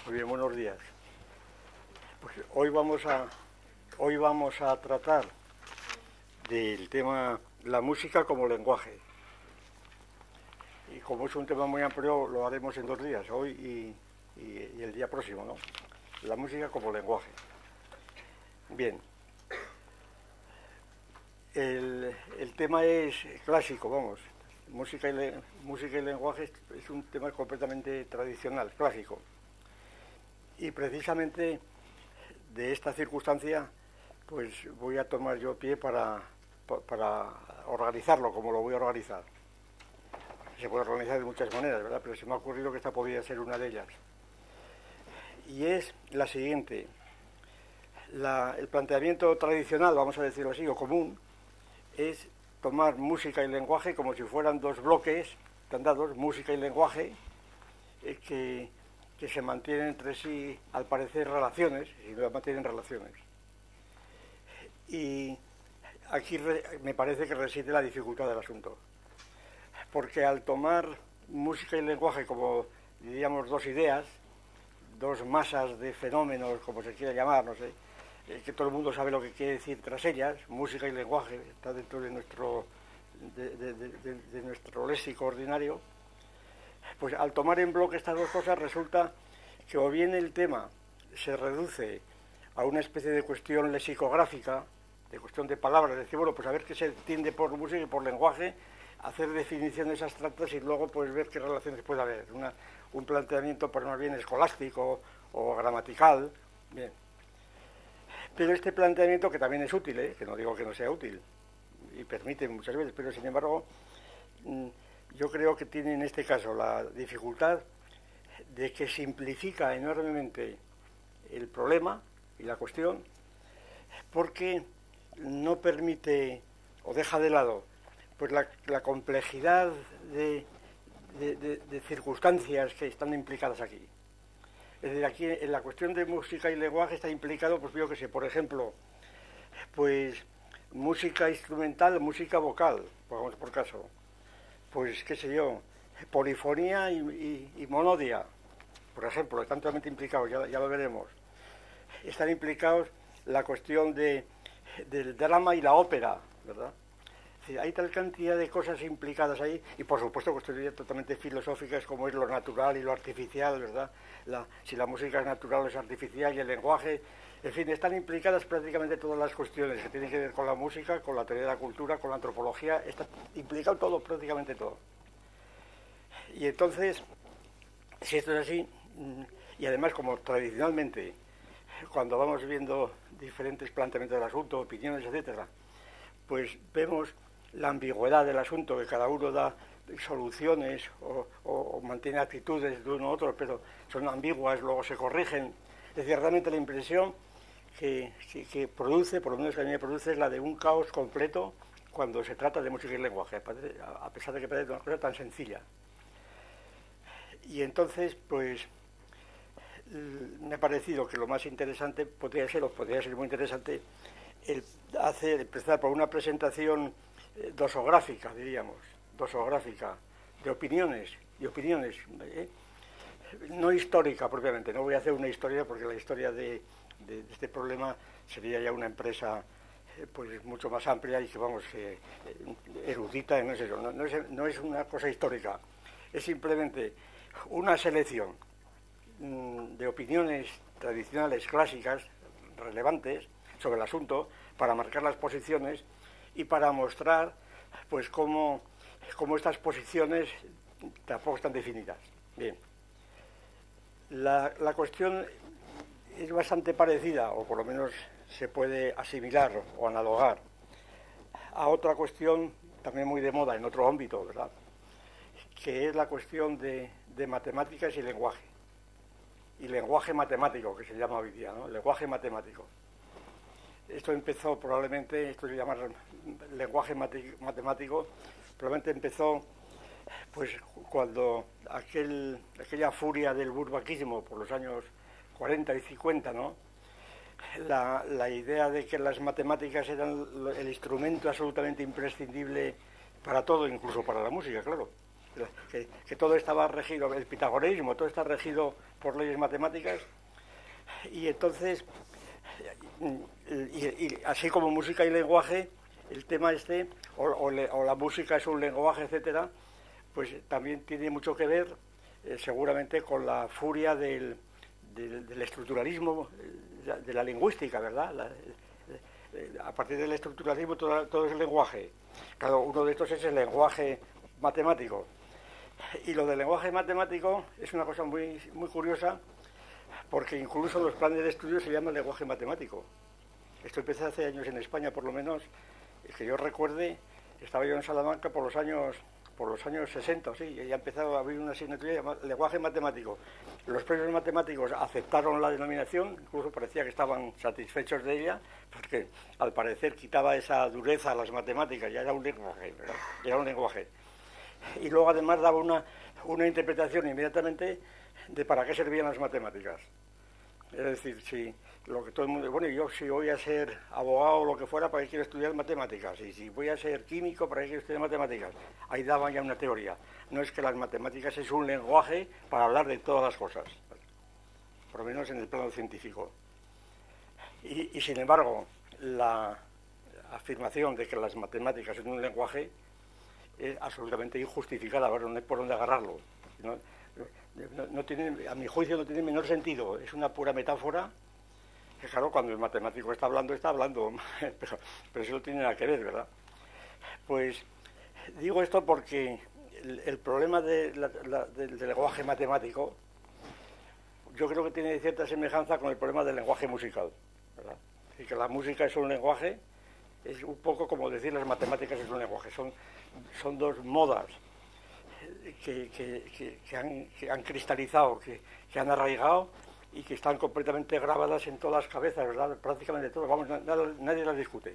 Muy bien, buenos días. Pues hoy vamos a tratar del tema la música como lenguaje. Y como es un tema muy amplio, lo haremos en 2 días, hoy y el día próximo, ¿no? La música como lenguaje. Bien. El tema es clásico, vamos. Música y lenguaje es un tema completamente tradicional, clásico. Y precisamente de esta circunstancia, pues voy a tomar yo pie para organizarlo como lo voy a organizar. Se puede organizar de muchas maneras, ¿verdad? Pero se me ha ocurrido que esta podría ser una de ellas. Y es la siguiente. El planteamiento tradicional, vamos a decirlo así, o común, es tomar música y lenguaje como si fueran 2 bloques dados, música y lenguaje, que se mantienen entre sí, al parecer, relaciones, y no mantienen relaciones. Y aquí me parece que reside la dificultad del asunto. Porque al tomar música y lenguaje como, diríamos, 2 ideas, 2 masas de fenómenos, como se quiera llamar, no sé, que todo el mundo sabe lo que quiere decir tras ellas, música y lenguaje, está dentro de nuestro léxico ordinario, pues al tomar en bloque estas 2 cosas resulta que o bien el tema se reduce a una especie de cuestión lexicográfica, de cuestión de palabras, es decir, bueno, pues a ver qué se entiende por música y por lenguaje, hacer definiciones abstractas y luego pues ver qué relaciones puede haber, un planteamiento pues más bien escolástico o gramatical, bien. Pero este planteamiento, que también es útil, que no digo que no sea útil, y permite muchas veces, pero sin embargo, yo creo que tiene en este caso la dificultad de que simplifica enormemente el problema y la cuestión, porque no permite o deja de lado pues la complejidad de circunstancias que están implicadas aquí. Es decir, aquí en la cuestión de música y lenguaje está implicado, pues yo que sé, por ejemplo, pues música instrumental, música vocal, pongamos por caso, pues qué sé yo, polifonía y monodia, por ejemplo, están totalmente implicados, ya lo veremos. Están implicados la cuestión del drama y la ópera, ¿verdad? Es decir, hay tal cantidad de cosas implicadas ahí, y por supuesto cuestiones totalmente filosóficas como es lo natural y lo artificial, ¿verdad? Si la música es natural o es artificial, y el lenguaje, en fin, están implicadas prácticamente todas las cuestiones que tienen que ver con la música, con la teoría de la cultura, con la antropología, está implicado todo, prácticamente todo. Y entonces, si esto es así, y además como tradicionalmente, cuando vamos viendo diferentes planteamientos del asunto, opiniones, etcétera, pues vemos la ambigüedad del asunto, que cada uno da soluciones o mantiene actitudes de uno u otro, pero son ambiguas, luego se corrigen. Es decir, realmente la impresión que produce, por lo menos que a mí me produce, es la de un caos completo cuando se trata de música y lenguaje, a pesar de que parece una cosa tan sencilla. Y entonces, pues, me ha parecido que lo más interesante podría ser muy interesante, empezar por una presentación dosográfica, diríamos, de opiniones, no histórica propiamente. No voy a hacer una historia porque la historia de este problema sería ya una empresa pues mucho más amplia y que vamos erudita, no es eso, no es una cosa histórica, es simplemente una selección de opiniones tradicionales, clásicas, relevantes sobre el asunto, para marcar las posiciones y para mostrar pues cómo estas posiciones tampoco están definidas. Bien, la cuestión es bastante parecida, o por lo menos se puede asimilar o analogar a otra cuestión también muy de moda en otro ámbito, ¿verdad?, que es la cuestión de matemáticas y lenguaje matemático, que se llama hoy día, ¿no? Lenguaje matemático. Esto empezó probablemente, esto se llama lenguaje matemático, probablemente empezó pues cuando aquella furia del burbaquismo por los años 40 y 50, ¿no?, la idea de que las matemáticas eran el instrumento absolutamente imprescindible para todo, incluso para la música, claro. que todo estaba regido, el pitagoreísmo, todo está regido por leyes matemáticas, y entonces, y así como música y lenguaje, el tema este, o la música es un lenguaje, etcétera, pues también tiene mucho que ver, seguramente, con la furia del estructuralismo, de la lingüística, ¿verdad? A partir del estructuralismo todo es el lenguaje. Claro, uno de estos es el lenguaje matemático. Y lo del lenguaje matemático es una cosa muy, muy curiosa, porque incluso los planes de estudio se llaman lenguaje matemático. Esto empezó hace años en España, por lo menos, que yo recuerde, estaba yo en Salamanca por los años 60, sí, y ya empezado a abrir una asignatura llamada lenguaje matemático. Los propios matemáticos aceptaron la denominación, incluso parecía que estaban satisfechos de ella, porque al parecer quitaba esa dureza a las matemáticas, ya era un lenguaje, ¿verdad? Era un lenguaje. Y luego además daba una interpretación inmediatamente de para qué servían las matemáticas. Es decir, si lo que todo el mundo, bueno, yo si voy a ser abogado o lo que fuera, ¿para qué quiero estudiar matemáticas? Y si voy a ser químico, ¿para qué quiero estudiar matemáticas? Ahí daban ya una teoría. No es que las matemáticas es un lenguaje para hablar de todas las cosas, por lo menos en el plano científico. Y sin embargo, la afirmación de que las matemáticas son un lenguaje es absolutamente injustificada, ahora no hay por dónde agarrarlo. No tiene, a mi juicio no tiene menor sentido, es una pura metáfora, que claro, cuando el matemático está hablando, pero eso no tiene nada que ver, ¿verdad? Pues digo esto porque el problema del lenguaje matemático yo creo que tiene cierta semejanza con el problema del lenguaje musical, ¿verdad? Y que la música es un lenguaje, es un poco como decir las matemáticas es un lenguaje, son dos modas que han cristalizado, que han arraigado y que están completamente grabadas en todas las cabezas, ¿verdad? Prácticamente todas, vamos, nadie las discute.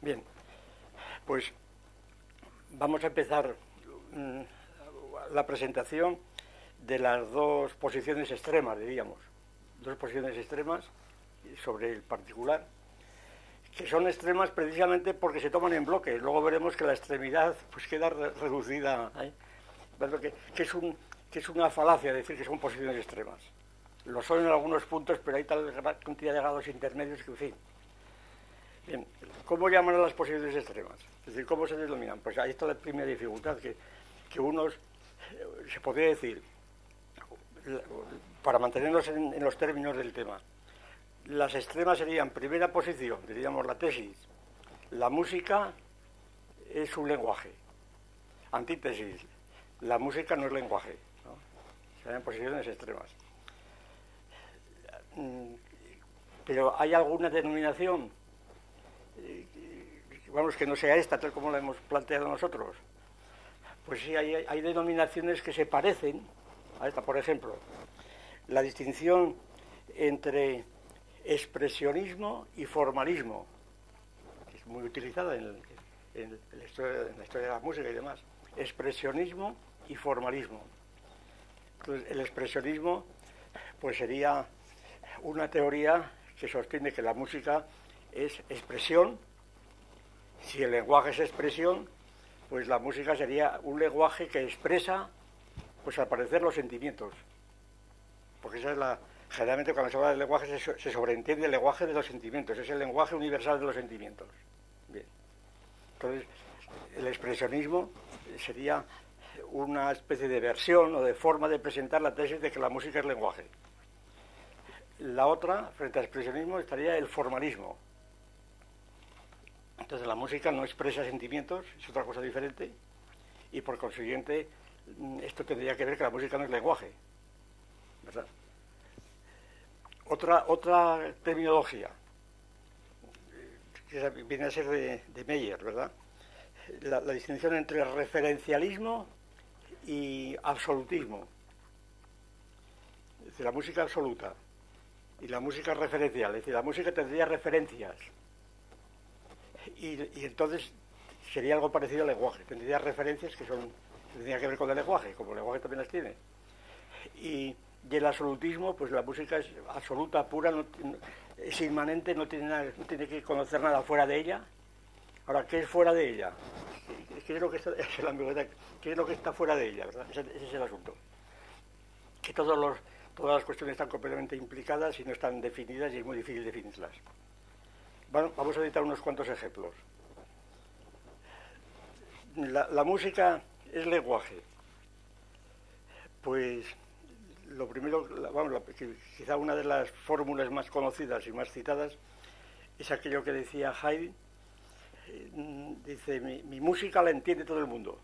Bien, pues vamos a empezar la presentación de las dos posiciones extremas, diríamos, dos posiciones extremas sobre el particular, que son extremas precisamente porque se toman en bloque. Luego veremos que la extremidad pues queda reducida, ¿eh? que es una falacia decir que son posiciones extremas. Lo son en algunos puntos, pero hay tal cantidad de grados intermedios que, en fin. Bien, ¿cómo llaman a las posiciones extremas? Es decir, ¿cómo se denominan? Pues ahí está la primera dificultad, que unos, se podría decir, para mantenernos en los términos del tema, las extremas serían, primera posición, diríamos la tesis, la música es un lenguaje. Antítesis, la música no es lenguaje, ¿no? Serían posiciones extremas. Pero ¿hay alguna denominación, vamos, que no sea esta, tal como la hemos planteado nosotros? Pues sí, hay denominaciones que se parecen a esta. Por ejemplo, la distinción entre expresionismo y formalismo, que es muy utilizada en la historia de la música y demás. Expresionismo y formalismo. Entonces, el expresionismo pues sería una teoría que sostiene que la música es expresión. Si el lenguaje es expresión, pues la música sería un lenguaje que expresa, pues al parecer, los sentimientos. Porque esa es generalmente cuando se habla del lenguaje se sobreentiende el lenguaje de los sentimientos, es el lenguaje universal de los sentimientos. Bien. Entonces, el expresionismo sería una especie de versión o de forma de presentar la tesis de que la música es lenguaje. La otra, frente al expresionismo, estaría el formalismo. Entonces la música no expresa sentimientos, es otra cosa diferente, y por consiguiente esto tendría que ver que la música no es lenguaje, ¿verdad? Otra terminología, que viene a ser de Meyer, ¿verdad? La distinción entre referencialismo y absolutismo. Es decir, la música absoluta y la música referencial. Es decir, la música tendría referencias y entonces sería algo parecido al lenguaje. Tendría referencias que tendrían que ver con el lenguaje, como el lenguaje también las tiene. Y el absolutismo, pues la música es absoluta, pura, es inmanente, no tiene que conocer nada fuera de ella. Ahora, ¿qué es fuera de ella? qué es lo que está, es la ambigüedad, qué es lo que está fuera de ella, ¿verdad? Ese es el asunto. Que todas las cuestiones están completamente implicadas y no están definidas y es muy difícil definirlas. Bueno, vamos a editar unos cuantos ejemplos. La música es lenguaje. Pues lo primero, quizá una de las fórmulas más conocidas y más citadas es aquello que decía Haydn. Dice, mi música la entiende todo el mundo.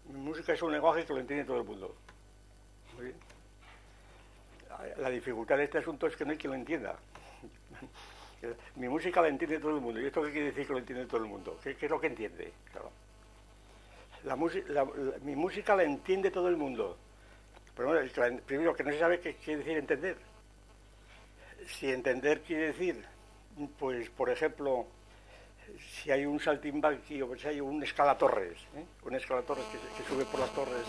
Mi música es un lenguaje que lo entiende todo el mundo. Muy bien. La dificultad de este asunto es que no hay quien lo entienda. Mi música la entiende todo el mundo. ¿Y esto qué quiere decir que lo entiende todo el mundo? ¿Qué es lo que entiende? Claro. Mi música la entiende todo el mundo. Pero bueno, primero, que no se sabe qué quiere decir entender. Si entender quiere decir, pues, por ejemplo, si hay un saltimbanqui o si hay un escalatorres, un escalatorres que sube por las torres,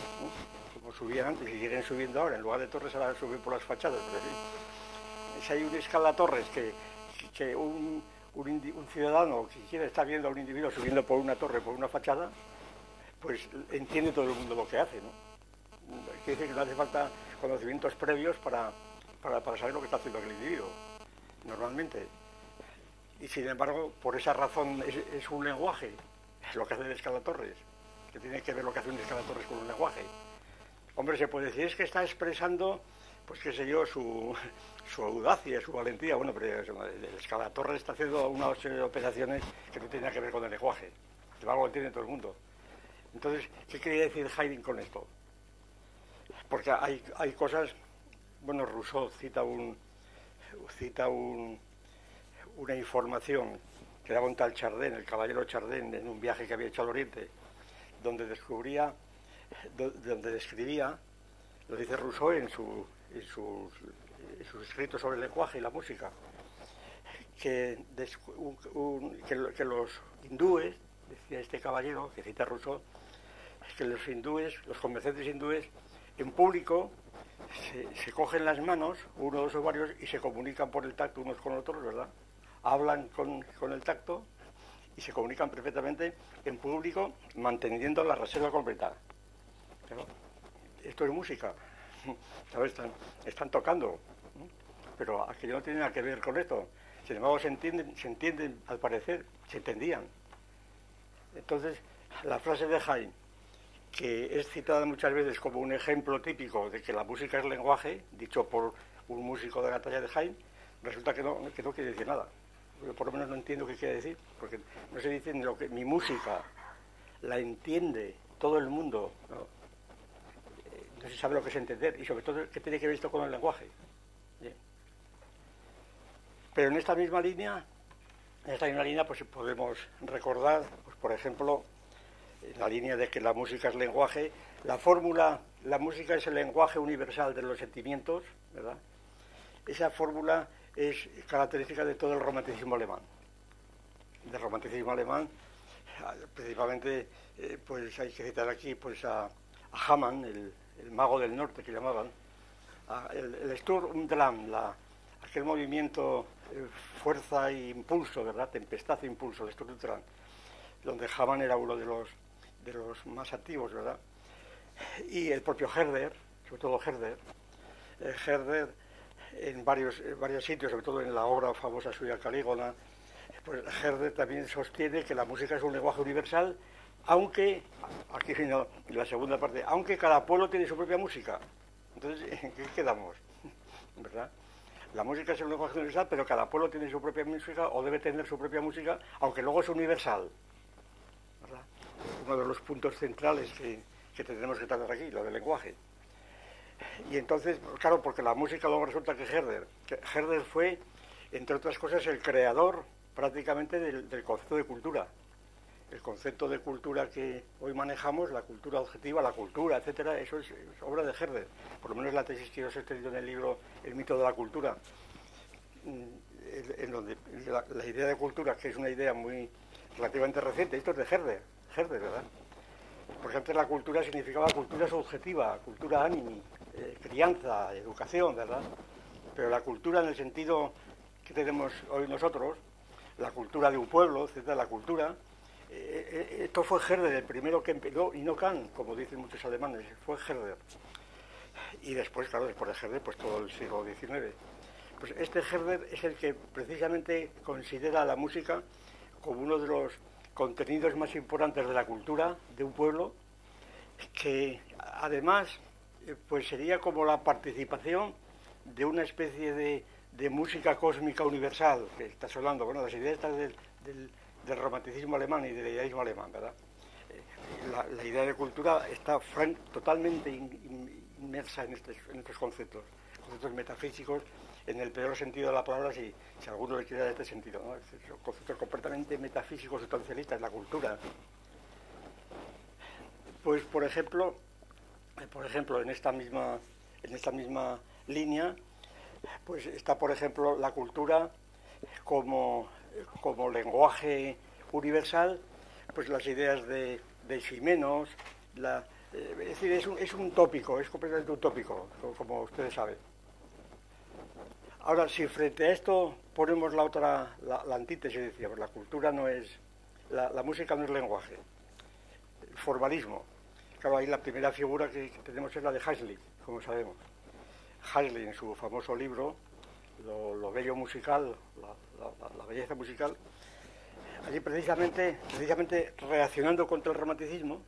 como subían antes y siguen subiendo ahora, en lugar de torres ahora suben por las fachadas, pero sí. Si hay un escalatorres que un ciudadano que quiere estar viendo a un individuo subiendo por una torre, por una fachada, pues entiende todo el mundo lo que hace, ¿no? Quiere decir que no hace falta conocimientos previos para saber lo que está haciendo aquel individuo, normalmente. Y sin embargo, por esa razón es un lenguaje, es lo que hace el escalatorres, que tiene que ver lo que hace un escalatorres con un lenguaje. Hombre, se puede decir, es que está expresando, pues qué sé yo, su audacia, su valentía. Bueno, pero el escalatorres está haciendo una serie de operaciones que no tienen que ver con el lenguaje. Sin embargo, lo entiende todo el mundo. Entonces, ¿qué quería decir Haydn con esto? Porque hay cosas, bueno, Rousseau cita una información que daba un tal Chardin, el caballero Chardin, en un viaje que había hecho al Oriente, donde describía, lo dice Rousseau en sus escritos sobre el lenguaje y la música, que los hindúes, decía este caballero, que cita Rousseau, que los hindúes, los comerciantes hindúes, en público se cogen las manos, uno, dos o varios, y se comunican por el tacto unos con otros, ¿verdad? Hablan con el tacto y se comunican perfectamente en público, manteniendo la reserva completa. Pero esto es música, ¿sabes? Están tocando, pero aquello no tiene nada que ver con esto. Sin embargo, se entienden, al parecer, se entendían. Entonces, la frase de Haydn, que es citada muchas veces como un ejemplo típico de que la música es lenguaje, dicho por un músico de la talla de Haydn, resulta que no quiere decir nada. Yo por lo menos no entiendo qué quiere decir, porque no se dice lo que mi música la entiende todo el mundo, no se sabe lo que es entender, y sobre todo qué tiene que ver esto con el lenguaje. Bien. Pero en esta misma línea pues podemos recordar, pues, por ejemplo, en la línea de que la música es lenguaje, la fórmula, la música es el lenguaje universal de los sentimientos, ¿verdad? Esa fórmula es característica de todo el romanticismo alemán. Del romanticismo alemán, principalmente, pues hay que citar aquí pues a Hamann, el mago del norte que llamaban, el Sturm und Drang, aquel movimiento, fuerza e impulso, ¿verdad? Tempestad e impulso, el Sturm und Drang, donde Hamann era uno de los más activos, ¿verdad? Y el propio Herder, sobre todo Herder, en varios sitios, sobre todo en la obra famosa suya Calígona, pues Herder también sostiene que la música es un lenguaje universal, aunque, aquí viene la segunda parte, aunque cada pueblo tiene su propia música. Entonces, ¿en qué quedamos? ¿Verdad? La música es un lenguaje universal, pero cada pueblo tiene su propia música, o debe tener su propia música, aunque luego es universal. ¿Verdad? Uno de los puntos centrales que tenemos que tratar aquí, lo del lenguaje. Y entonces, claro, porque la música luego resulta que Herder fue, entre otras cosas, el creador prácticamente del concepto de cultura. El concepto de cultura que hoy manejamos, la cultura objetiva, la cultura, etcétera, eso es obra de Herder. Por lo menos la tesis que yo os he escrito en el libro El mito de la cultura, en donde la idea de cultura, que es una idea muy relativamente reciente, esto es de Herder, ¿verdad? Porque antes la cultura significaba cultura subjetiva, cultura animi, crianza, educación, ¿verdad? Pero la cultura en el sentido que tenemos hoy nosotros, la cultura de un pueblo, etcétera, la cultura Esto fue Herder el primero que empezó, y no Kant, como dicen muchos alemanes, fue Herder. Y después, claro, después de Herder, pues todo el siglo XIX. Pues este Herder es el que precisamente considera la música como uno de los contenidos más importantes de la cultura de un pueblo, que además pues sería como la participación de una especie de música cósmica universal, que estás hablando, bueno, las ideas estas del romanticismo alemán y del idealismo alemán, ¿verdad? La idea de cultura está totalmente inmersa en estos conceptos metafísicos, en el peor sentido de la palabra, si alguno le quiere dar este sentido, ¿no? Son conceptos completamente metafísicos, sustancialistas, la cultura. Pues, por ejemplo, en esta misma línea, pues está, por ejemplo, la cultura como lenguaje universal, pues las ideas de Ximenos, es decir, es un tópico, es completamente utópico, como ustedes saben. Ahora, si frente a esto ponemos la antítesis, decíamos, la cultura no es, la música no es lenguaje, el formalismo. Claro, ahí la primera figura que tenemos es la de Hasley, como sabemos. Hasley, en su famoso libro, lo bello musical, la belleza musical, allí precisamente reaccionando contra el romanticismo,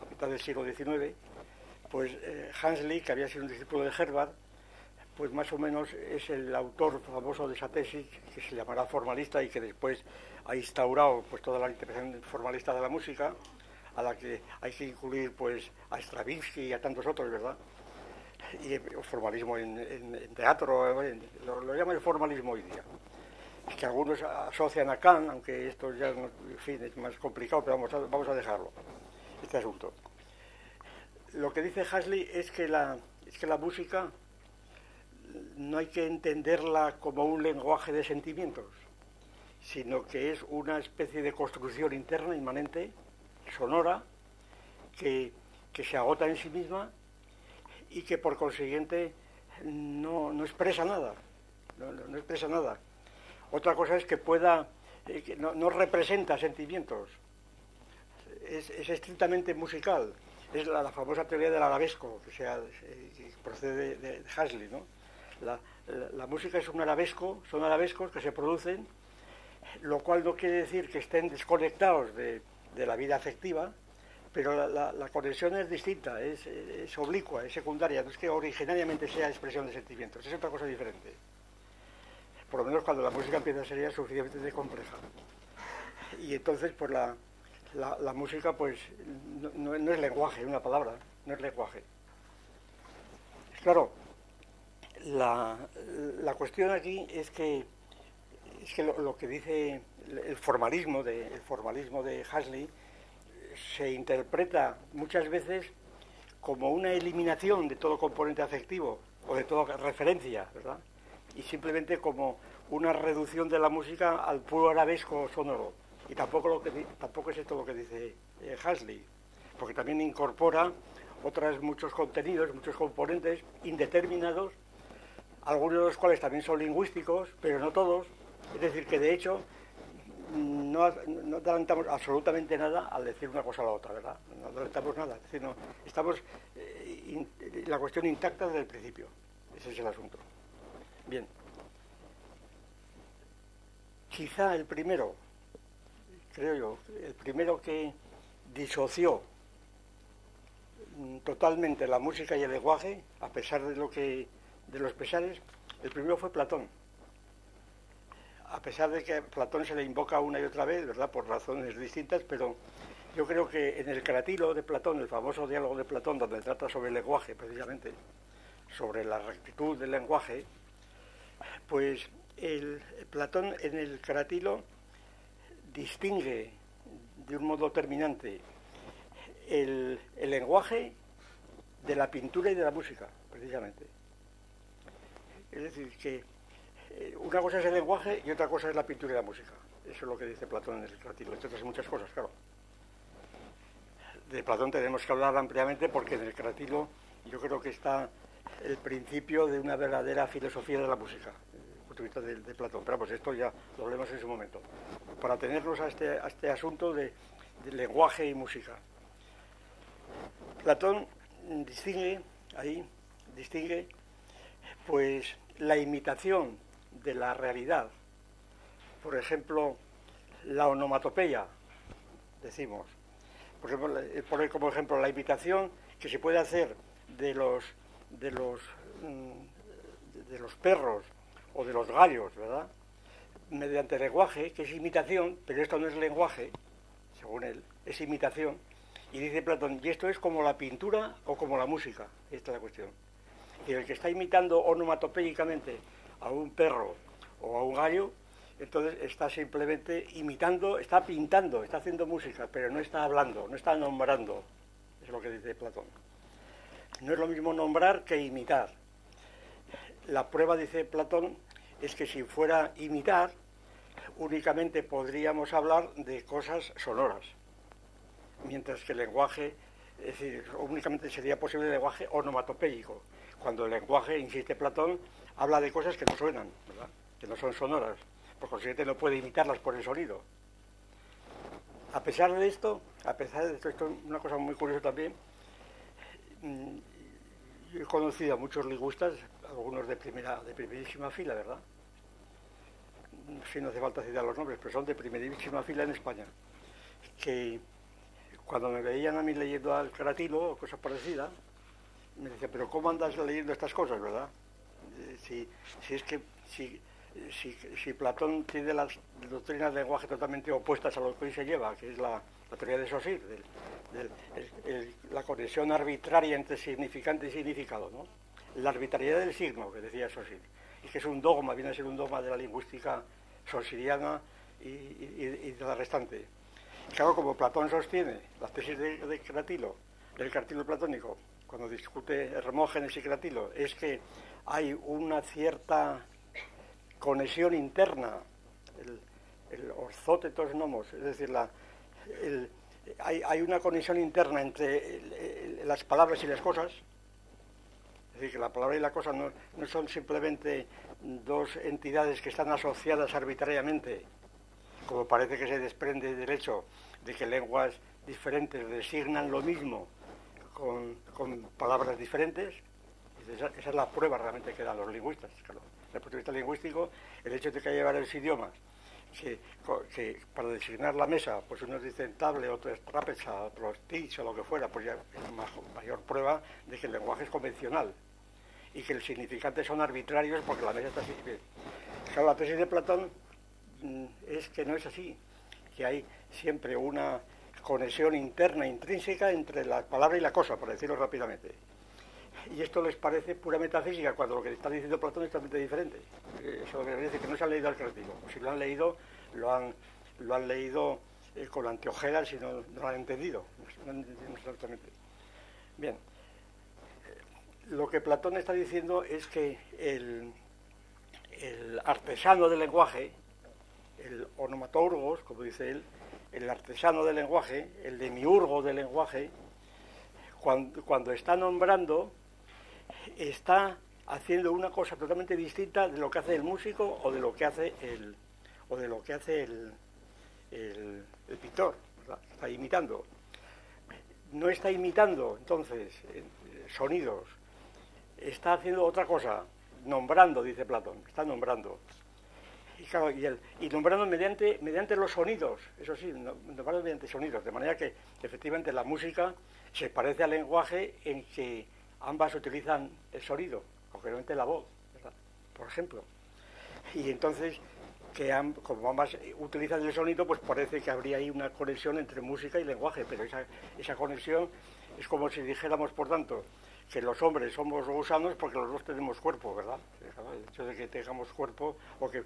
a mitad del siglo XIX, pues Hasley, que había sido un discípulo de Herbert, pues más o menos es el autor famoso de esa tesis, que se llamará formalista y que después ha instaurado pues toda la interpretación formalista de la música, a la que hay que incluir pues a Stravinsky y a tantos otros, ¿verdad? Y el formalismo en teatro, lo llaman el formalismo hoy día. Que algunos asocian a Kant, aunque esto ya, en fin, es más complicado, pero vamos a dejarlo, este asunto. Lo que dice Hasley es que la música no hay que entenderla como un lenguaje de sentimientos, sino que es una especie de construcción interna, inmanente, sonora, que se agota en sí misma y que por consiguiente no expresa nada, no expresa nada. Otra cosa es que no representa sentimientos, es estrictamente musical. Es la famosa teoría del arabesco, que procede de Hasley, ¿no? La música es un arabesco, son arabescos que se producen, lo cual no quiere decir que estén desconectados de la vida afectiva, pero la conexión es distinta, es oblicua, es secundaria, no es que originariamente sea expresión de sentimientos, es otra cosa diferente. Por lo menos cuando la música empieza a ser ya suficientemente compleja. Y entonces, pues la música, pues, no es lenguaje, una palabra, no es lenguaje. Claro, la cuestión aquí es que lo que dice el formalismo de Hasley se interpreta muchas veces como una eliminación de todo componente afectivo o de toda referencia, ¿verdad? Y simplemente como una reducción de la música al puro arabesco sonoro. Y tampoco es esto lo que dice Hasley, porque también incorpora muchos contenidos, muchos componentes indeterminados, algunos de los cuales también son lingüísticos, pero no todos. Es decir, que de hecho no adelantamos absolutamente nada al decir una cosa a la otra, ¿verdad? No adelantamos nada, es decir, estamos la cuestión intacta desde el principio. Ese es el asunto. Bien. Quizá el primero que disoció totalmente la música y el lenguaje, a pesar de los pesares, el primero fue Platón. A pesar de que a Platón se le invoca una y otra vez, ¿verdad?, por razones distintas, pero yo creo que en el Cratilo de Platón, el famoso diálogo de Platón, donde trata sobre el lenguaje, precisamente, sobre la rectitud del lenguaje, pues Platón en el Cratilo distingue de un modo terminante el lenguaje de la pintura y de la música, precisamente. Es decir, que una cosa es el lenguaje y otra cosa es la pintura y la música. Eso es lo que dice Platón en el Cratilo, entre otras muchas cosas, claro. De Platón tenemos que hablar ampliamente porque en el Cratilo yo creo que está el principio de una verdadera filosofía de la música, desde el punto de vista de Platón. Pero pues esto ya lo hablemos en su momento. para atenernos a este asunto de lenguaje y música. Platón distingue pues la imitación de la realidad, por ejemplo, la onomatopeya, decimos, por ejemplo, poner como ejemplo la imitación que se puede hacer de los perros o de los gallos, ¿verdad? Mediante lenguaje, que es imitación, pero esto no es lenguaje, según él, es imitación. Y dice Platón, y esto es como la pintura o como la música, esta es la cuestión. Y el que está imitando onomatopéicamente a un perro o a un gallo, entonces está simplemente imitando, está pintando, está haciendo música, pero no está hablando, no está nombrando, es lo que dice Platón. No es lo mismo nombrar que imitar. La prueba, dice Platón, es que si fuera imitar, únicamente podríamos hablar de cosas sonoras, mientras que el lenguaje, es decir, únicamente sería posible el lenguaje onomatopéyico, cuando el lenguaje, insiste Platón, habla de cosas que no suenan, ¿verdad? Que no son sonoras, por consiguiente no puede imitarlas por el sonido. A pesar de esto, esto es una cosa muy curiosa también, yo he conocido a muchos lingüistas, algunos de primerísima fila, ¿verdad? Si no hace falta citar los nombres, pero son de primerísima fila en España, que cuando me veían a mí leyendo al Cratilo o cosas parecidas, me decían, pero ¿cómo andas leyendo estas cosas, verdad? Si Platón tiene las doctrinas de lenguaje totalmente opuestas a lo que hoy se lleva, que es la teoría de Saussure, la conexión arbitraria entre significante y significado, ¿no? La arbitrariedad del signo, que decía Saussure, y que es un dogma, viene a ser un dogma de la lingüística saussuriana y de la restante. Claro, como Platón sostiene las tesis de Cratilo, del Cratilo platónico, cuando discute Hermógenes y Cratilo, es que hay una cierta conexión interna, el orzotetos nomos, es decir, hay una conexión interna entre las palabras y las cosas, es decir, que la palabra y la cosa no son simplemente dos entidades que están asociadas arbitrariamente, como parece que se desprende del hecho de que lenguas diferentes designan lo mismo con palabras diferentes. Esa es la prueba realmente que dan los lingüistas. Claro. Desde el punto de vista lingüístico, el hecho de que haya varios idiomas que para designar la mesa, pues unos dicen table, otros trapeza, otros tis o lo que fuera, pues ya es mayor prueba de que el lenguaje es convencional y que los significantes son arbitrarios porque la mesa está así. Claro, la tesis de Platón es que no es así, que hay siempre una conexión interna, intrínseca entre la palabra y la cosa, por decirlo rápidamente. Y esto les parece pura metafísica, cuando lo que está diciendo Platón es totalmente diferente. Eso me parece que no se han leído al Cratilo. Si lo han leído, lo han leído con anteojeras y no lo han entendido. No han entendido exactamente. Bien. Lo que Platón está diciendo es que el artesano del lenguaje, el onomaturgos, como dice él, el artesano del lenguaje, el demiurgo del lenguaje, cuando está nombrando, está haciendo una cosa totalmente distinta de lo que hace el músico o de lo que hace el pintor, ¿verdad? Está imitando. No está imitando, entonces, sonidos. Está haciendo otra cosa, nombrando, dice Platón, está nombrando. Y claro, y nombrando mediante los sonidos, eso sí, nombrando mediante sonidos, de manera que efectivamente la música se parece al lenguaje en que ambas utilizan el sonido, concretamente la voz, ¿verdad? Por ejemplo. Y entonces, como ambas utilizan el sonido, pues parece que habría ahí una conexión entre música y lenguaje, pero esa conexión es como si dijéramos, por tanto, que los hombres somos gusanos porque los dos tenemos cuerpo, ¿verdad? El hecho de que tengamos cuerpo o que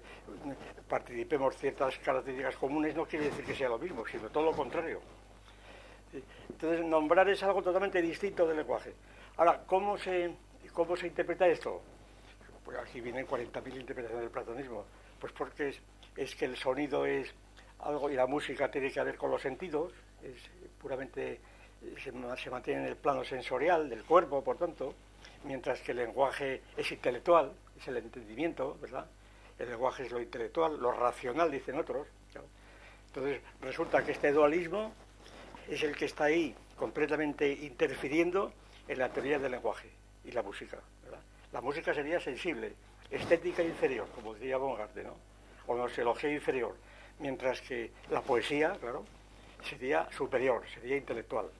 participemos ciertas características comunes no quiere decir que sea lo mismo, sino todo lo contrario. Entonces, nombrar es algo totalmente distinto del lenguaje. Ahora, ¿cómo se interpreta esto? Pues aquí vienen 40.000 interpretaciones del platonismo. Pues porque es que el sonido es algo y la música tiene que ver con los sentidos, es puramente se mantiene en el plano sensorial del cuerpo, por tanto, mientras que el lenguaje es intelectual, es el entendimiento, ¿verdad? El lenguaje es lo intelectual, lo racional, dicen otros. ¿Claro? Entonces resulta que este dualismo es el que está ahí completamente interfiriendo en la teoría del lenguaje y la música, ¿verdad? La música sería sensible, estética inferior, como decía Baumgarten, ¿no? O gnoseología inferior, mientras que la poesía, claro, sería superior, sería intelectual.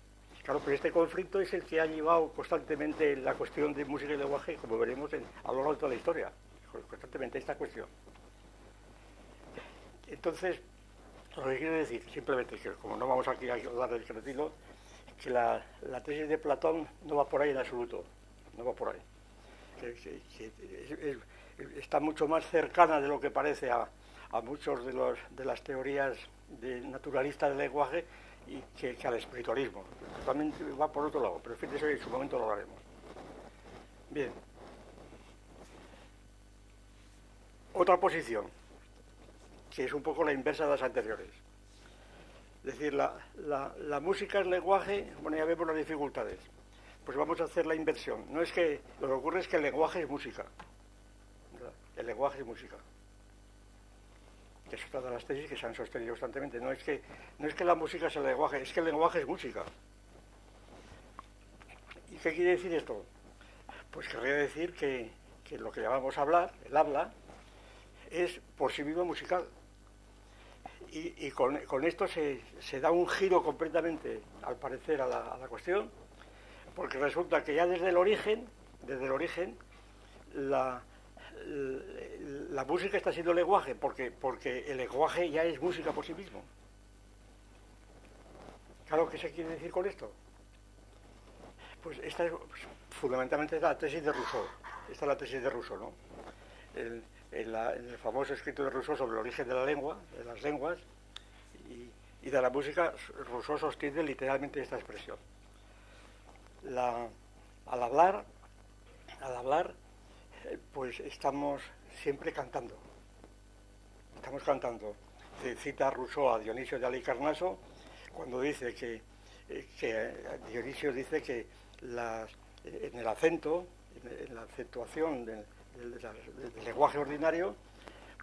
Claro, pero este conflicto es el que ha llevado constantemente la cuestión de música y lenguaje, como veremos a lo largo de toda la historia, constantemente esta cuestión. Entonces, lo que quiero decir, simplemente, que como no vamos aquí a hablar del cretino, que la tesis de Platón no va por ahí en absoluto, no va por ahí. Que está mucho más cercana de lo que parece a muchos de las teorías naturalistas del lenguaje y que al espiritualismo. También va por otro lado, pero en fin, de eso en su momento lo hablaremos. Bien. Otra posición, que es un poco la inversa de las anteriores. Es decir, la música es lenguaje, bueno, ya vemos las dificultades. Pues vamos a hacer la inversión. No es que, lo que ocurre es que el lenguaje es música. ¿Verdad? El lenguaje es música. Que es otra de las tesis que se han sostenido constantemente. No es que la música sea el lenguaje, es que el lenguaje es música. ¿Y qué quiere decir esto? Pues querría decir que lo que llamamos hablar, el habla, es por sí mismo musical. Y con esto se da un giro completamente, al parecer, a la cuestión, porque resulta que ya desde el origen, la música está siendo lenguaje, porque el lenguaje ya es música por sí mismo. Claro, ¿qué se quiere decir con esto? Pues esta es fundamentalmente la tesis de Rousseau. Esta es la tesis de Rousseau, ¿no? En el famoso escrito de Rousseau sobre el origen de la lengua, de las lenguas y de la música, Rousseau sostiene literalmente esta expresión. Al hablar, pues estamos siempre cantando. Estamos cantando. Se cita Rousseau a Dionisio de Halicarnaso cuando dice que Dionisio dice que en el acento, en la acentuación del lenguaje ordinario,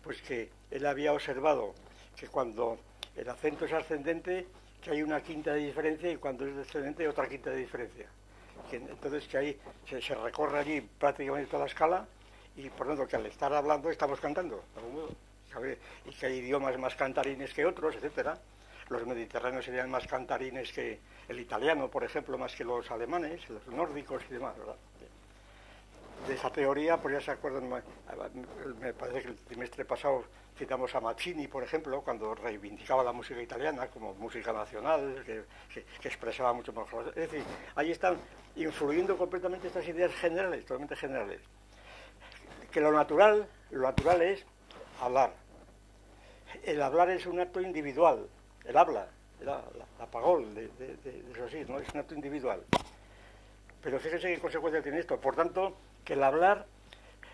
pues que él había observado que cuando el acento es ascendente, que hay una quinta de diferencia, y cuando es descendente otra quinta de diferencia. Entonces que ahí se recorre allí prácticamente toda la escala, y por lo tanto que al estar hablando estamos cantando, de algún modo. Y que hay idiomas más cantarines que otros, etcétera. Los mediterráneos serían más cantarines que el italiano, por ejemplo, más que los alemanes, los nórdicos y demás, ¿verdad? De esa teoría, pues ya se acuerdan, me parece que el trimestre pasado citamos a Mazzini, por ejemplo, cuando reivindicaba la música italiana como música nacional, que expresaba mucho mejor. Es decir, ahí están influyendo completamente estas ideas generales, totalmente generales. Que lo natural es hablar. El hablar es un acto individual, el habla, la pagol de eso sí, ¿no? Es un acto individual. Pero fíjense qué consecuencia tiene esto. Por tanto, que el hablar,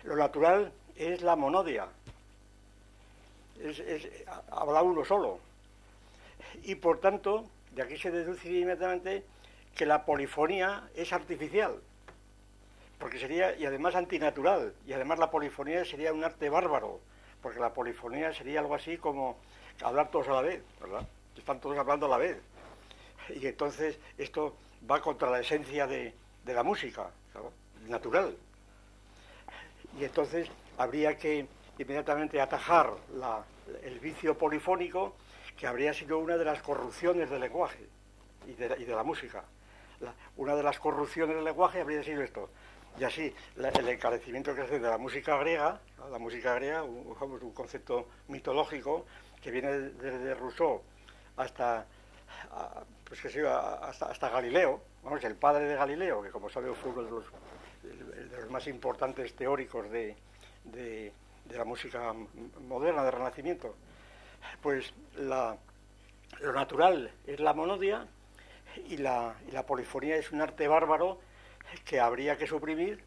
lo natural es la monodia. Es hablar uno solo. Y por tanto, de aquí se deduce inmediatamente que la polifonía es artificial. Porque sería, y además antinatural. Y además la polifonía sería un arte bárbaro. Porque la polifonía sería algo así como hablar todos a la vez, ¿verdad? Están todos hablando a la vez. Y entonces esto va contra la esencia de la música, ¿sabes? Natural. Y entonces habría que inmediatamente atajar el vicio polifónico, que habría sido una de las corrupciones del lenguaje y de la música. Una de las corrupciones del lenguaje habría sido esto. Y así, el encarecimiento que hace de la música griega, ¿no? La música griega, un concepto mitológico que viene desde Rousseau hasta Galileo, vamos, el padre de Galileo, que como sabe fue uno de los más importantes teóricos de la música moderna, del Renacimiento. Pues lo natural es la monodia y la polifonía es un arte bárbaro que habría que suprimir,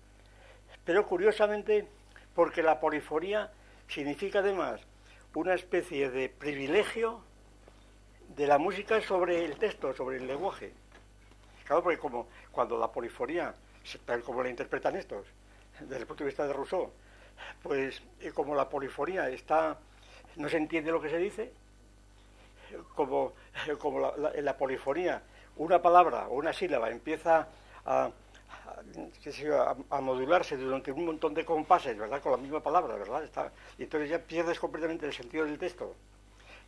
pero curiosamente porque la polifonía significa además una especie de privilegio de la música sobre el texto, sobre el lenguaje. Claro, porque como cuando la polifonía, tal como la interpretan estos, desde el punto de vista de Rousseau, pues como la polifonía no se entiende lo que se dice, como, en la polifonía, una palabra o una sílaba empieza a, a modularse durante un montón de compases, ¿verdad? Con la misma palabra, ¿verdad? Y entonces ya pierdes completamente el sentido del texto.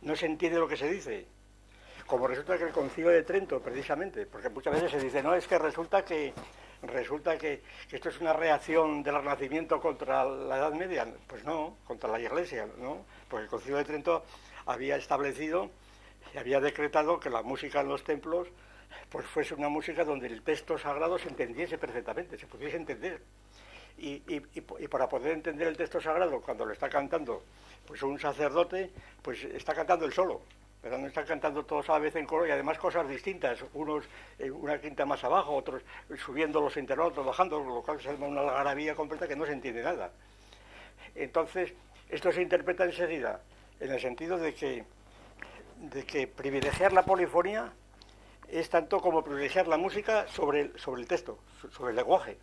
No se entiende lo que se dice. Como resulta que el Concilio de Trento, precisamente, porque muchas veces se dice, no, es que resulta que esto es una reacción del Renacimiento contra la Edad Media. Pues no, contra la Iglesia, ¿no? Porque el Concilio de Trento había establecido y había decretado que la música en los templos pues fuese una música donde el texto sagrado se entendiese perfectamente, se pudiese entender. Y para poder entender el texto sagrado, cuando lo está cantando pues un sacerdote, pues está cantando él solo, pero no están cantando todos a la vez en coro, y además cosas distintas, unos una quinta más abajo, otros subiendo los intervalos, otros bajando, lo cual se llama una algarabía completa que no se entiende nada. Entonces, esto se interpreta enseguida en el sentido de que privilegiar la polifonía es tanto como privilegiar la música sobre el texto, sobre el lenguaje.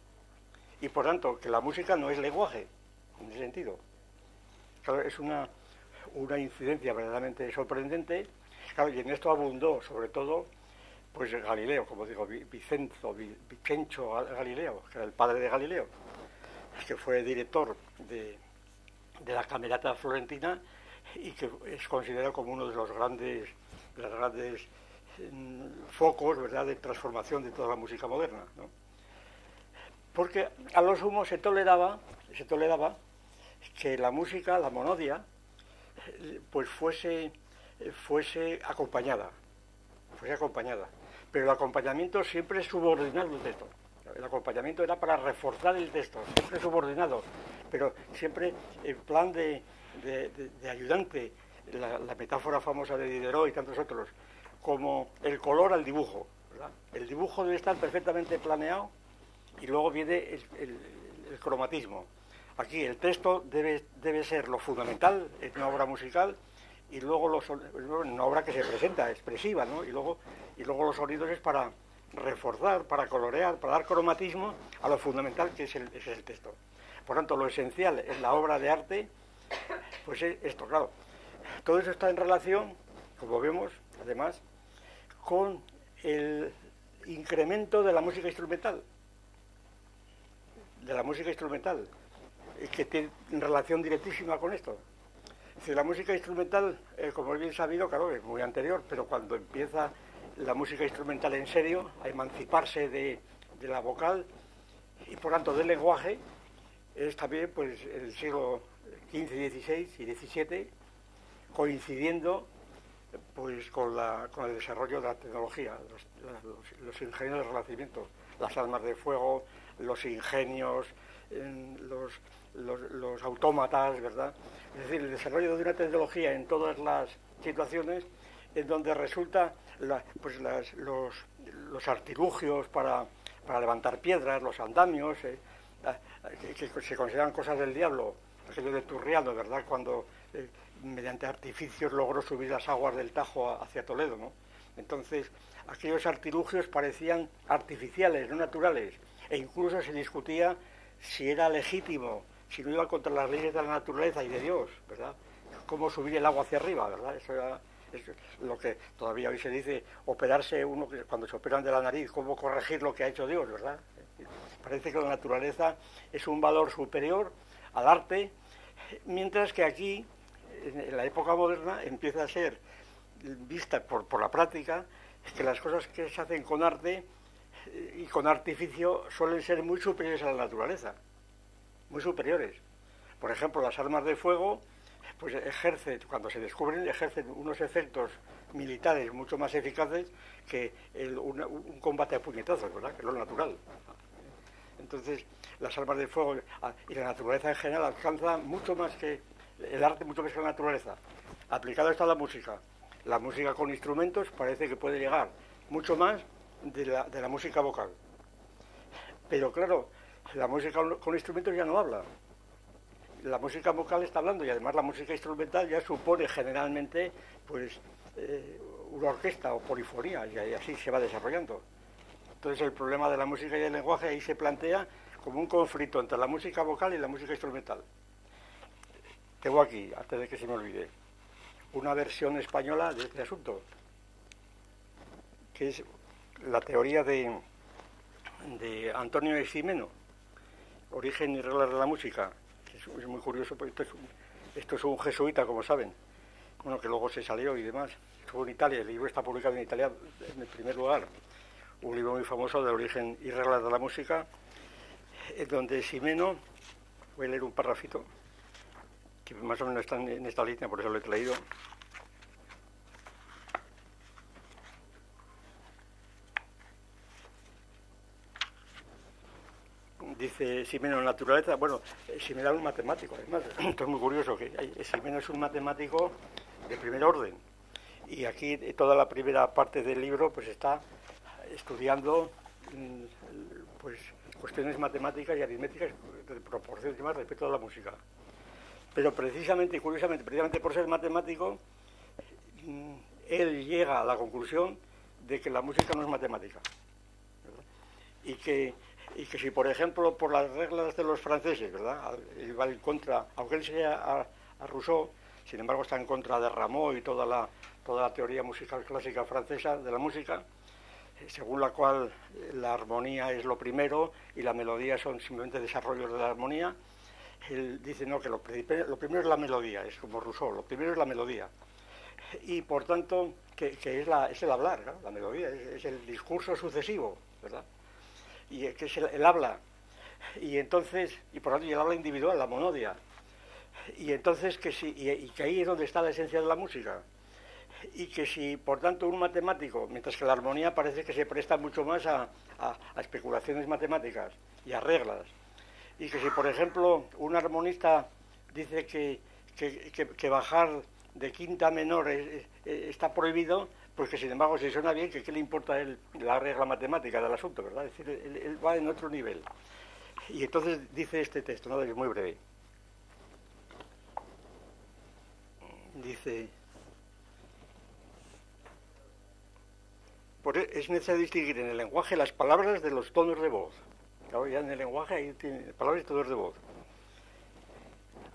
Y por tanto, que la música no es lenguaje, en ese sentido. Claro, es una incidencia verdaderamente sorprendente. Claro, y en esto abundó, sobre todo, pues Galileo, como digo, Vicencio Galileo, que era el padre de Galileo, que fue director de la Camerata Florentina y que es considerado como uno de los grandes focos, ¿verdad?, de transformación de toda la música moderna, ¿no? Porque a lo sumo se toleraba que la música, la monodia, pues fuese acompañada, pero el acompañamiento siempre subordinado al texto. El acompañamiento era para reforzar el texto, siempre subordinado, pero siempre en plan de ayudante, la metáfora famosa de Diderot y tantos otros, como el color al dibujo, ¿verdad? El dibujo debe estar perfectamente planeado y luego viene el cromatismo. Aquí el texto debe ser lo fundamental en una obra musical, y luego en una obra que se presenta, expresiva, ¿no? Y luego los sonidos es para reforzar, para colorear, para dar cromatismo a lo fundamental que es el texto. Por tanto, lo esencial en la obra de arte, pues es esto, claro. Todo eso está en relación, como vemos, además, con el incremento de la música instrumental. Que tiene relación directísima con esto. Es decir, la música instrumental, como es bien sabido, claro, es muy anterior, pero cuando empieza la música instrumental en serio a emanciparse de la vocal y por tanto del lenguaje, es también pues el siglo XV, XVI y XVII, coincidiendo pues con el desarrollo de la tecnología, los ingenios del Renacimiento, las armas de fuego, los ingenios, los autómatas, ¿verdad? Es decir, el desarrollo de una tecnología en todas las situaciones en donde resulta los artilugios para levantar piedras, los andamios, que se consideran cosas del diablo, aquello de Turrialdo, ¿verdad?, cuando mediante artificios logró subir las aguas del Tajo hacia Toledo, ¿no? Entonces, aquellos artilugios parecían artificiales, no naturales, e incluso se discutía si era legítimo, si no iba contra las leyes de la naturaleza y de Dios, ¿verdad? Cómo subir el agua hacia arriba, ¿verdad? Eso era lo que todavía hoy se dice, operarse uno, cuando se operan de la nariz, cómo corregir lo que ha hecho Dios, ¿verdad? Parece que la naturaleza es un valor superior al arte, mientras que aquí, en la época moderna, empieza a ser vista por la práctica, es que las cosas que se hacen con arte y con artificio suelen ser muy superiores a la naturaleza, muy superiores. Por ejemplo, las armas de fuego, pues cuando se descubren, ejercen unos efectos militares mucho más eficaces que un combate a puñetazos, ¿verdad?, que es lo natural. Entonces, las armas de fuego y la naturaleza en general alcanza mucho más que el arte, mucho más que la naturaleza. Aplicado esto a la música con instrumentos parece que puede llegar mucho más de la música vocal. Pero claro, la música con instrumentos ya no habla. La música vocal está hablando, y además la música instrumental ya supone generalmente pues una orquesta o polifonía, y así se va desarrollando. Entonces el problema de la música y del lenguaje ahí se plantea como un conflicto entre la música vocal y la música instrumental. Tengo aquí, antes de que se me olvide, una versión española de este asunto, que es la teoría de Antonio Eximeno, Origen y reglas de la música. Es muy curioso, porque esto es un jesuita, como saben, bueno, que luego se salió y demás. Estuvo en Italia, el libro está publicado en Italia en el primer lugar, un libro muy famoso de Origen y reglas de la música, donde Eximeno, voy a leer un parrafito, que más o menos está en esta línea, por eso lo he traído. Dice Eximeno, naturaleza, bueno, Eximeno es un matemático, además, esto es muy curioso, que Eximeno es un matemático de primer orden, y aquí toda la primera parte del libro pues está estudiando pues cuestiones matemáticas y aritméticas de proporciones y demás respecto a la música. Pero precisamente y curiosamente, precisamente por ser matemático, él llega a la conclusión de que la música no es matemática, ¿verdad? Y que si, por ejemplo, por las reglas de los franceses, ¿verdad?, él va en contra, aunque él sea a Rousseau, sin embargo está en contra de Rameau y toda la teoría musical clásica francesa de la música, según la cual la armonía es lo primero y la melodía son simplemente desarrollos de la armonía. Él dice no, que lo primero es la melodía, es como Rousseau, lo primero es la melodía. Y por tanto, que es el hablar, ¿no? La melodía es el discurso sucesivo, ¿verdad? Y que es el habla. Y entonces, y por tanto, y el habla individual, la monodia. Y entonces, que ahí es donde está la esencia de la música. Y que si, por tanto, un matemático, mientras que la armonía parece que se presta mucho más a especulaciones matemáticas y a reglas, y que si, por ejemplo, un armonista dice que bajar de quinta menor está prohibido, pues que sin embargo si suena bien, que qué le importa a él la regla matemática del asunto, ¿verdad? Es decir, él va en otro nivel. Y entonces dice este texto, ¿no?, es muy breve. Dice: es necesario distinguir en el lenguaje las palabras de los tonos de voz. Claro, ya en el lenguaje hay palabras y tonos de voz.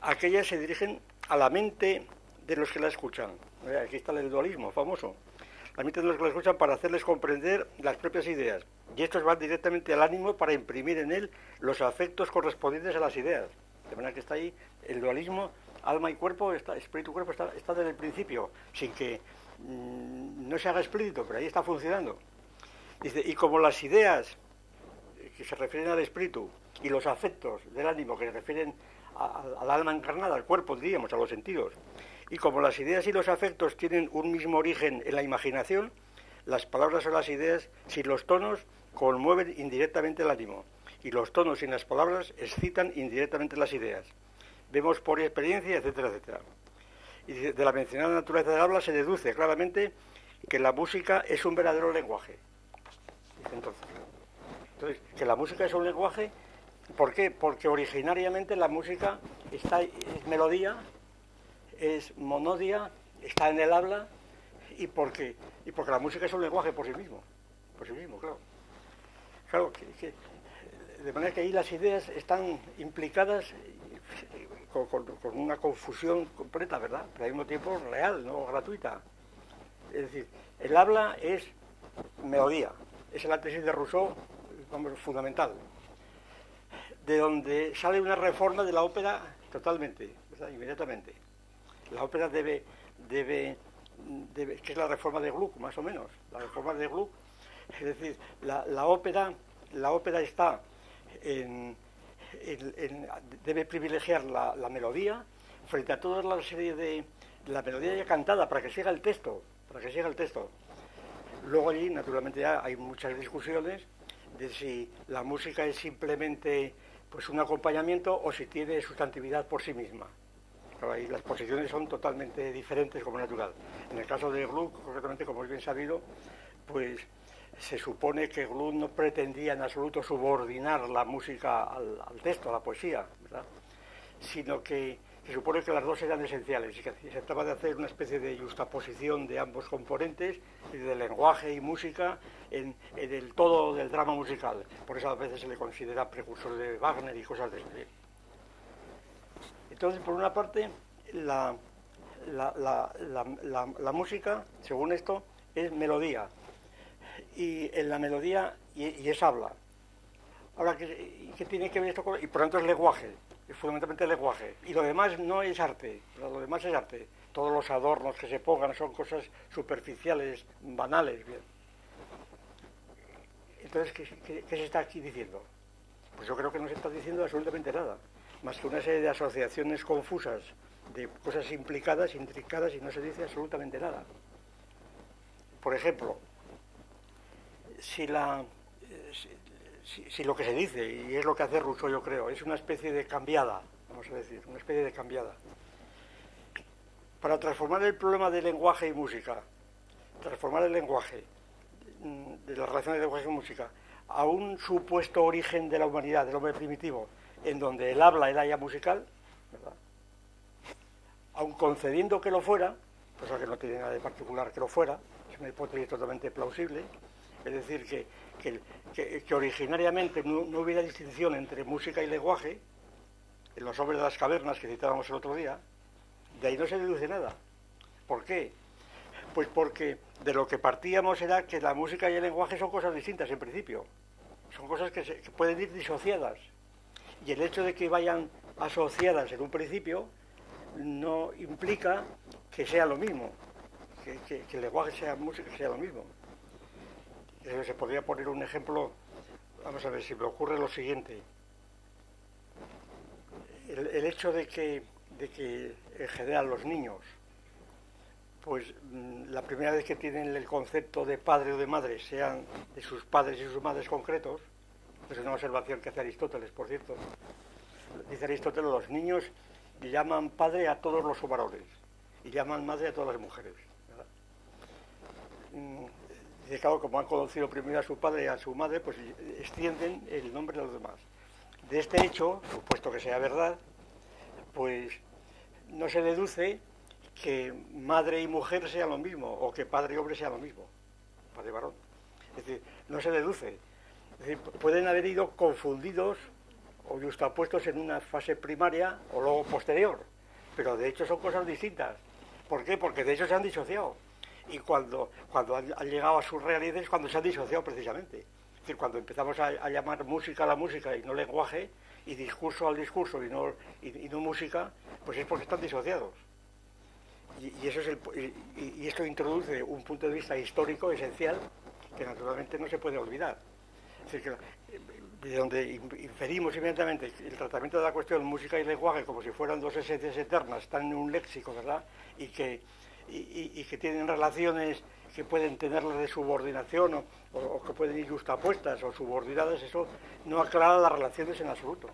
Aquellas se dirigen a la mente de los que la escuchan. Aquí está el dualismo famoso. La mente de los que la escuchan para hacerles comprender las propias ideas. Y estos van directamente al ánimo para imprimir en él los afectos correspondientes a las ideas. De manera que está ahí el dualismo, alma y cuerpo, espíritu y cuerpo, está desde el principio, sin que no se haga explícito, pero ahí está funcionando. Dice, y como las ideas que se refieren al espíritu y los afectos del ánimo que se refieren al alma encarnada, al cuerpo, diríamos, a los sentidos, y como las ideas y los afectos tienen un mismo origen en la imaginación, las palabras o las ideas sin los tonos conmueven indirectamente el ánimo, y los tonos sin las palabras excitan indirectamente las ideas. Vemos por experiencia, etcétera, etcétera. Y de la mencionada naturaleza del habla se deduce claramente que la música es un verdadero lenguaje. Entonces, que la música es un lenguaje, ¿por qué? Porque originariamente la música es melodía, es monodia, está en el habla, y porque la música es un lenguaje por sí mismo, claro. Claro, de manera que ahí las ideas están implicadas con una confusión completa, ¿verdad? Pero al mismo tiempo real, no gratuita. Es decir, el habla es melodía, es la tesis de Rousseau, vamos, fundamental, de donde sale una reforma de la ópera totalmente, ¿verdad?, inmediatamente. La ópera debe, que es la reforma de Gluck, más o menos, la reforma de Gluck, es decir, la ópera está debe privilegiar la melodía frente a toda la serie de la melodía ya cantada para que siga el texto, Luego allí, naturalmente, ya hay muchas discusiones de si la música es simplemente pues un acompañamiento o si tiene sustantividad por sí misma. Claro, ahí las posiciones son totalmente diferentes, como natural. En el caso de Gluck, concretamente, como es bien sabido, pues se supone que Gluck no pretendía en absoluto subordinar la música al texto, a la poesía, ¿verdad?, sino que se supone que las dos eran esenciales y que se trataba de hacer una especie de justaposición de ambos componentes, de lenguaje y música, en el todo del drama musical. Por eso a veces se le considera precursor de Wagner y cosas de eso. Entonces, por una parte, la la música, según esto, es melodía. Y en la melodía, y es habla. Ahora, ¿qué tiene que ver esto con...? Y por lo tanto es lenguaje, es fundamentalmente lenguaje. Y lo demás no es arte, lo demás es arte. Todos los adornos que se pongan son cosas superficiales, banales, bien. Entonces, ¿qué se está aquí diciendo? Pues yo creo que no se está diciendo absolutamente nada, más que una serie de asociaciones confusas, de cosas implicadas, intricadas, y no se dice absolutamente nada. Por ejemplo, si lo que se dice, y es lo que hace Rousseau, yo creo, es una especie de cambiada, vamos a decir, una especie de cambiada. Para transformar el problema de lenguaje y música, transformar el lenguaje, de la relación de lenguaje y música, a un supuesto origen de la humanidad, del hombre primitivo, en donde él habla el haya musical, ¿verdad? Aun concediendo que lo fuera, pues que no tiene nada de particular que lo fuera, es una hipótesis totalmente plausible, es decir, que originariamente no hubiera distinción entre música y lenguaje, en los hombres de las cavernas que citábamos el otro día, de ahí no se deduce nada. ¿Por qué? Pues porque de lo que partíamos era que la música y el lenguaje son cosas distintas en principio, son cosas que pueden ir disociadas, y el hecho de que vayan asociadas en un principio no implica que sea lo mismo, que el lenguaje sea música, sea lo mismo. Se podría poner un ejemplo, vamos a ver, si me ocurre lo siguiente. El hecho de que en general los niños, pues la primera vez que tienen el concepto de padre o de madre sean de sus padres y sus madres concretos, es una observación que hace Aristóteles, por cierto. Dice Aristóteles, los niños llaman padre a todos los varones y llaman madre a todas las mujeres, ¿verdad? Dice, claro, como han conocido primero a su padre y a su madre, pues extienden el nombre de los demás. De este hecho, supuesto que sea verdad, pues no se deduce que madre y mujer sea lo mismo, o que padre y hombre sea lo mismo, padre y varón. Es decir, no se deduce. Es decir, pueden haber ido confundidos o justapuestos en una fase primaria o luego posterior, pero de hecho son cosas distintas. ¿Por qué? Porque de hecho se han disociado. Y cuando han llegado a sus realidades, cuando se han disociado precisamente. Es decir, cuando empezamos a llamar música a la música y no lenguaje, y discurso al discurso y no música, pues es porque están disociados. Y eso es y esto introduce un punto de vista histórico esencial que naturalmente no se puede olvidar. Es decir, que de donde inferimos inmediatamente el tratamiento de la cuestión música y lenguaje como si fueran dos esencias eternas, están en un léxico, ¿verdad? Y que tienen relaciones que pueden tenerlas de subordinación o que pueden ir justapuestas o subordinadas, eso no aclara las relaciones en absoluto.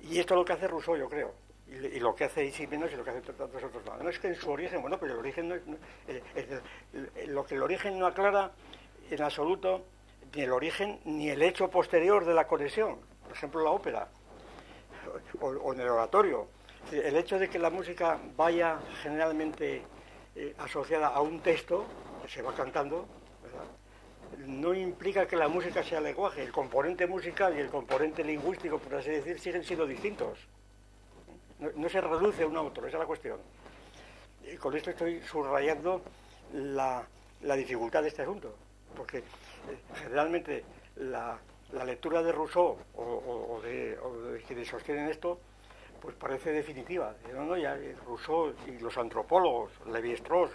Y esto es lo que hace Rousseau, yo creo, y lo que hace Isi menos y lo que hace tantos otros. No es que en su origen, bueno, pero el origen lo que el origen no aclara en absoluto, ni el origen ni el hecho posterior de la conexión, por ejemplo la ópera o en el oratorio. El hecho de que la música vaya generalmente asociada a un texto que se va cantando, ¿verdad?, no implica que la música sea lenguaje. El componente musical y el componente lingüístico, por así decir, siguen siendo distintos. No se reduce uno a otro, esa es la cuestión. Y con esto estoy subrayando la dificultad de este asunto, porque generalmente la lectura de Rousseau o de quienes sostienen esto, pues parece definitiva. No, ya Rousseau y los antropólogos, Lévi-Strauss,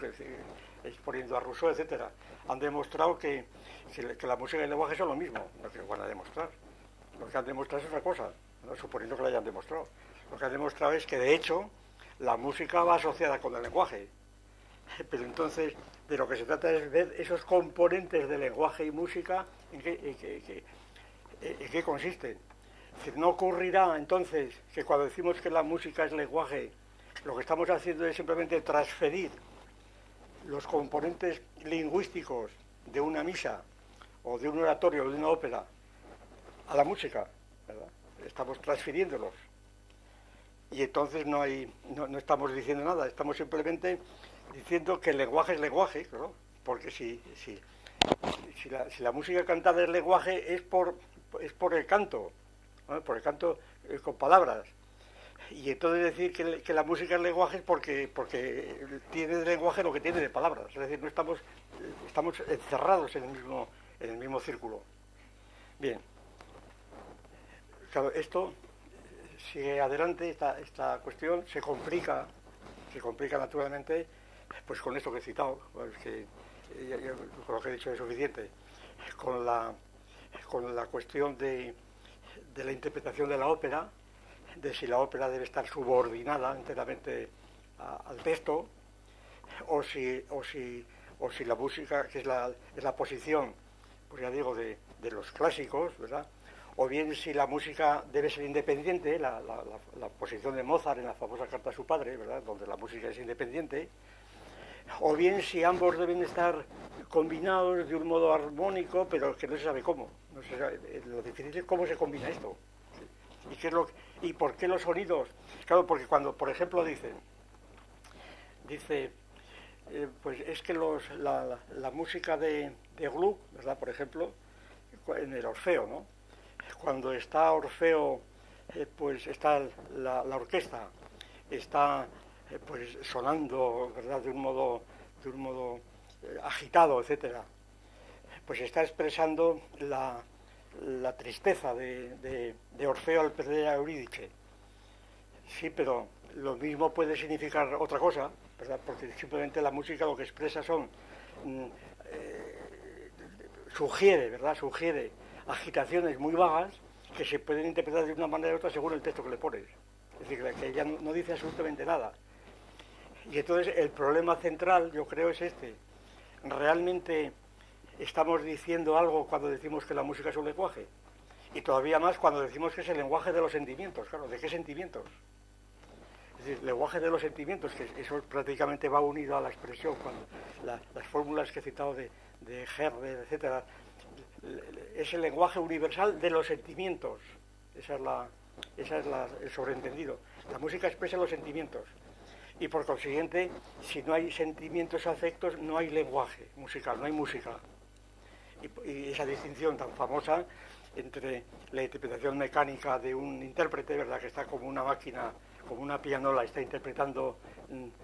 exponiendo a Rousseau, etcétera, han demostrado que la música y el lenguaje son lo mismo. Lo que van a demostrar. Lo que han demostrado es otra cosa, ¿no?, suponiendo que lo hayan demostrado. Lo que han demostrado es que, de hecho, la música va asociada con el lenguaje. Pero entonces, de lo que se trata es ver esos componentes de lenguaje y música en qué consisten. Es decir, no ocurrirá entonces que cuando decimos que la música es lenguaje, lo que estamos haciendo es simplemente transferir los componentes lingüísticos de una misa o de un oratorio o de una ópera a la música, ¿verdad? Estamos transfiriéndolos. Y entonces no estamos diciendo nada, estamos simplemente diciendo que el lenguaje es lenguaje, ¿no? Porque si la música cantada es lenguaje es por el canto, ¿no?, por el canto con palabras. Y entonces decir que la música es lenguaje es porque tiene de lenguaje lo que tiene de palabras. Es decir, no estamos encerrados en el mismo círculo. Bien, claro, esto sigue adelante, esta cuestión se complica naturalmente, pues con esto que he citado, pues que con lo que he dicho es suficiente, con la cuestión de la interpretación de la ópera, de si la ópera debe estar subordinada enteramente al texto, o si la música, que es la posición, pues ya digo, de los clásicos, ¿verdad? O bien si la música debe ser independiente, la posición de Mozart en la famosa carta a su padre, ¿verdad?, donde la música es independiente, o bien si ambos deben estar combinados de un modo armónico, pero que no se sabe cómo. No se sabe, lo difícil es cómo se combina esto. ¿Y por qué los sonidos? Claro, porque cuando, por ejemplo, dice pues es que la música de Gluck, ¿verdad?, por ejemplo, en el Orfeo, ¿no? Cuando está Orfeo, pues está la orquesta, está pues sonando, ¿verdad?, de un modo agitado, etcétera, pues está expresando la tristeza de Orfeo al perder a Eurídice. Sí, pero lo mismo puede significar otra cosa, ¿verdad?, porque simplemente la música lo que expresa son sugiere agitaciones muy vagas que se pueden interpretar de una manera u otra según el texto que le pones. Es decir, que ella no dice absolutamente nada. Y entonces el problema central, yo creo, es este. ¿Realmente estamos diciendo algo cuando decimos que la música es un lenguaje? Y todavía más cuando decimos que es el lenguaje de los sentimientos. Claro, ¿de qué sentimientos? Es decir, lenguaje de los sentimientos, que eso prácticamente va unido a la expresión. Cuando las fórmulas que he citado de Herder, etcétera, es el lenguaje universal de los sentimientos. Esa es el sobreentendido. La música expresa los sentimientos. Y por consiguiente, si no hay sentimientos o afectos, no hay lenguaje musical, no hay música. Y esa distinción tan famosa entre la interpretación mecánica de un intérprete, ¿verdad?, que está como una máquina, como una pianola, está interpretando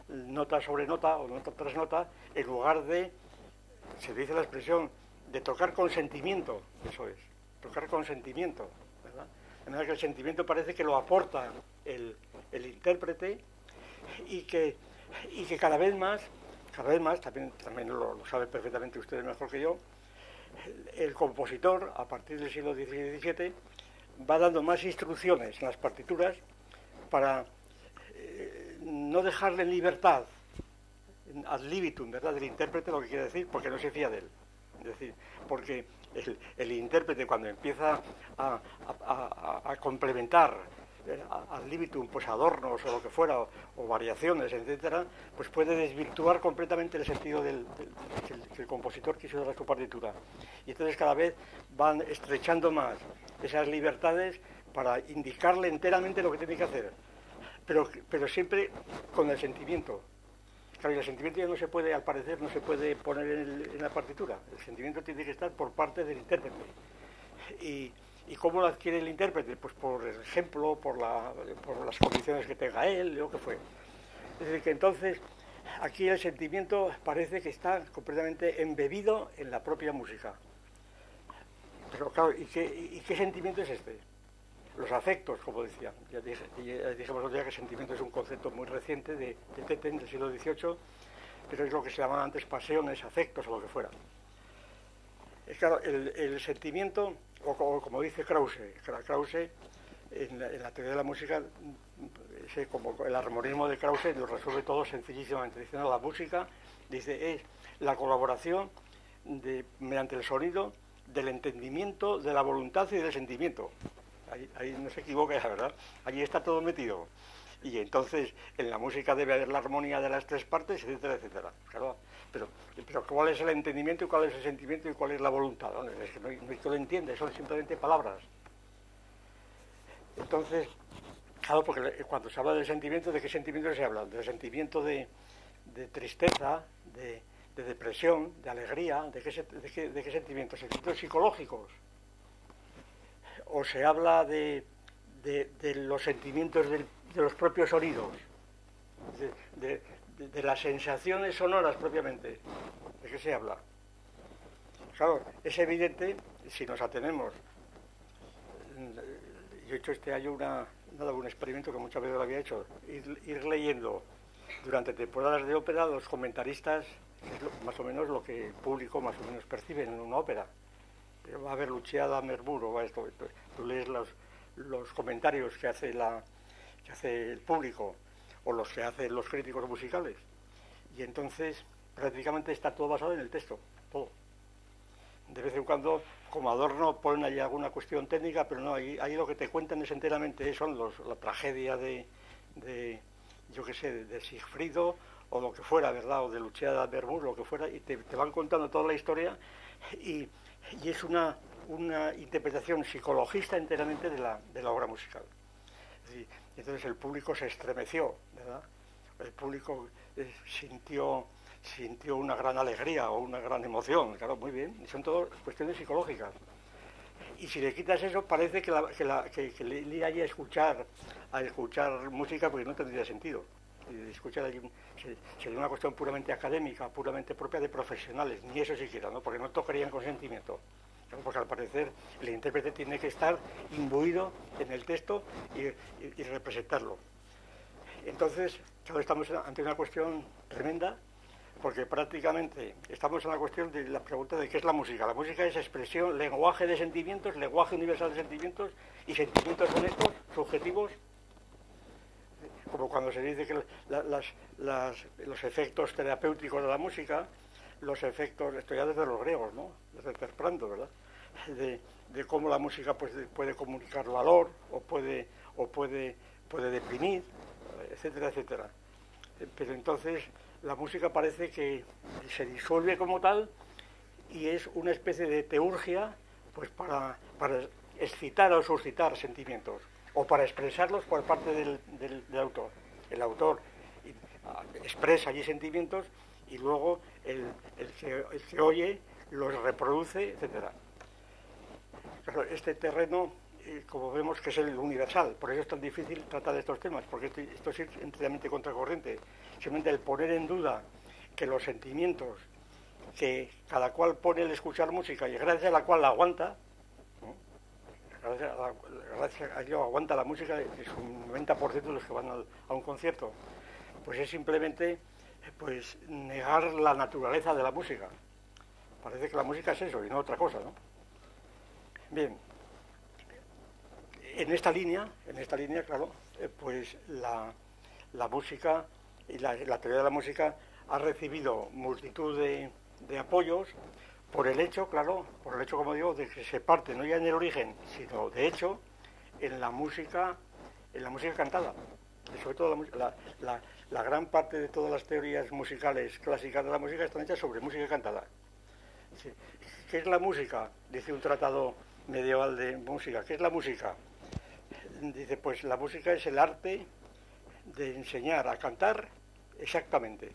nota sobre nota o nota tras nota, en lugar de, se dice la expresión, de tocar con sentimiento. Eso es, tocar con sentimiento, ¿verdad? De manera que el sentimiento parece que lo aporta el intérprete y que cada vez más, también lo saben perfectamente ustedes mejor que yo, el compositor, a partir del siglo XVI y XVII, va dando más instrucciones en las partituras para no dejarle en libertad, ad libitum, ¿verdad?, del intérprete, lo que quiere decir, porque no se fía de él. Es decir, porque el intérprete, cuando empieza a complementar ad libitum, pues adornos o lo que fuera, o variaciones, etcétera, pues puede desvirtuar completamente el sentido que el compositor quiso dar a su partitura. Y entonces cada vez van estrechando más esas libertades para indicarle enteramente lo que tiene que hacer, pero siempre con el sentimiento. Claro, y el sentimiento ya no se puede, al parecer, no se puede poner en la partitura. El sentimiento tiene que estar por parte del intérprete. ¿Y cómo lo adquiere el intérprete? Pues por ejemplo, por las condiciones que tenga él, lo que fue. Es decir, que entonces aquí el sentimiento parece que está completamente embebido en la propia música. Pero claro, ¿y qué sentimiento es este? Los afectos, como decía. Ya dijimos otro día que sentimiento es un concepto muy reciente de Tetten, del siglo XVIII, pero es lo que se llamaban antes pasiones, afectos o lo que fuera. Es claro, el sentimiento, o como dice Krause, en la teoría de la música, como el armonismo de Krause lo resuelve todo sencillísimamente, diciendo la música, dice, es la colaboración mediante el sonido del entendimiento, de la voluntad y del sentimiento. Ahí no se equivoca, la verdad. Allí está todo metido. Y entonces en la música debe haber la armonía de las tres partes, etcétera, etcétera. Claro, pero ¿cuál es el entendimiento y cuál es el sentimiento y cuál es la voluntad? ¿No? Es que no hay que lo entiende, son simplemente palabras. Entonces, claro, porque cuando se habla del sentimiento, ¿de qué sentimiento se habla? Del sentimiento de tristeza, de depresión, de alegría, ¿de qué sentimientos? ¿Sentimientos psicológicos? ¿O se habla de los sentimientos del de los propios sonidos, de las sensaciones sonoras propiamente. ¿De qué se habla? Claro, es evidente, si nos atenemos. Yo he hecho este año un experimento que muchas veces lo había hecho, ir leyendo durante temporadas de ópera los comentaristas, que es más o menos lo que el público más o menos percibe en una ópera. Pero va a haber Lucia da Mermuro, va esto. Tú lees los comentarios que hace el público o los que hacen los críticos musicales, y entonces prácticamente está todo basado en el texto, todo. De vez en cuando, como adorno, ponen allí alguna cuestión técnica, pero no, ahí lo que te cuentan es enteramente son la tragedia de yo qué sé, de Sigfrido, o lo que fuera, ¿verdad?, o de Lucia da Mermur, lo que fuera, y te van contando toda la historia, y es una interpretación psicologista enteramente de la obra musical. Es decir, entonces el público se estremeció, ¿verdad? El público sintió una gran alegría o una gran emoción, claro, muy bien, y son todas cuestiones psicológicas. Y si le quitas eso, parece que le iría allí a escuchar música, porque no tendría sentido. Escuchar allí sería una cuestión puramente académica, puramente propia de profesionales, ni eso siquiera, ¿no? Porque no tocarían con sentimiento. Porque al parecer el intérprete tiene que estar imbuido en el texto y representarlo. Entonces, claro, estamos ante una cuestión tremenda, porque prácticamente estamos en la cuestión de la pregunta de qué es la música. La música es expresión, lenguaje de sentimientos, lenguaje universal de sentimientos, y sentimientos honestos, subjetivos, como cuando se dice que los efectos terapéuticos de la música, los efectos, esto ya desde los griegos, ¿no?, desde Terprando, ¿verdad?, de cómo la música pues, puede comunicar valor o puede deprimir, etcétera, etcétera. Pero entonces la música parece que se disuelve como tal y es una especie de teurgia pues para excitar o suscitar sentimientos, o para expresarlos por parte del autor. El autor expresa allí sentimientos y luego el que oye los reproduce, etcétera. Claro, este terreno, como vemos, que es el universal, por eso es tan difícil tratar de estos temas, porque esto es enteramente contracorriente. Simplemente el poner en duda que los sentimientos que cada cual pone al escuchar música, y gracias a la cual la aguanta, ¿no?, gracias a ello aguanta la música, es un 90% de los que van a un concierto, pues es simplemente pues negar la naturaleza de la música. Parece que la música es eso y no otra cosa, ¿no? Bien, en esta línea, claro, pues la música y la teoría de la música ha recibido multitud de apoyos por el hecho, como digo, de que se parte no ya en el origen, sino de hecho en la música cantada. Y sobre todo la gran parte de todas las teorías musicales clásicas de la música están hechas sobre música cantada. Sí. ¿Qué es la música? Dice un tratado medieval de música. ¿Qué es la música? Dice, pues la música es el arte de enseñar a cantar exactamente.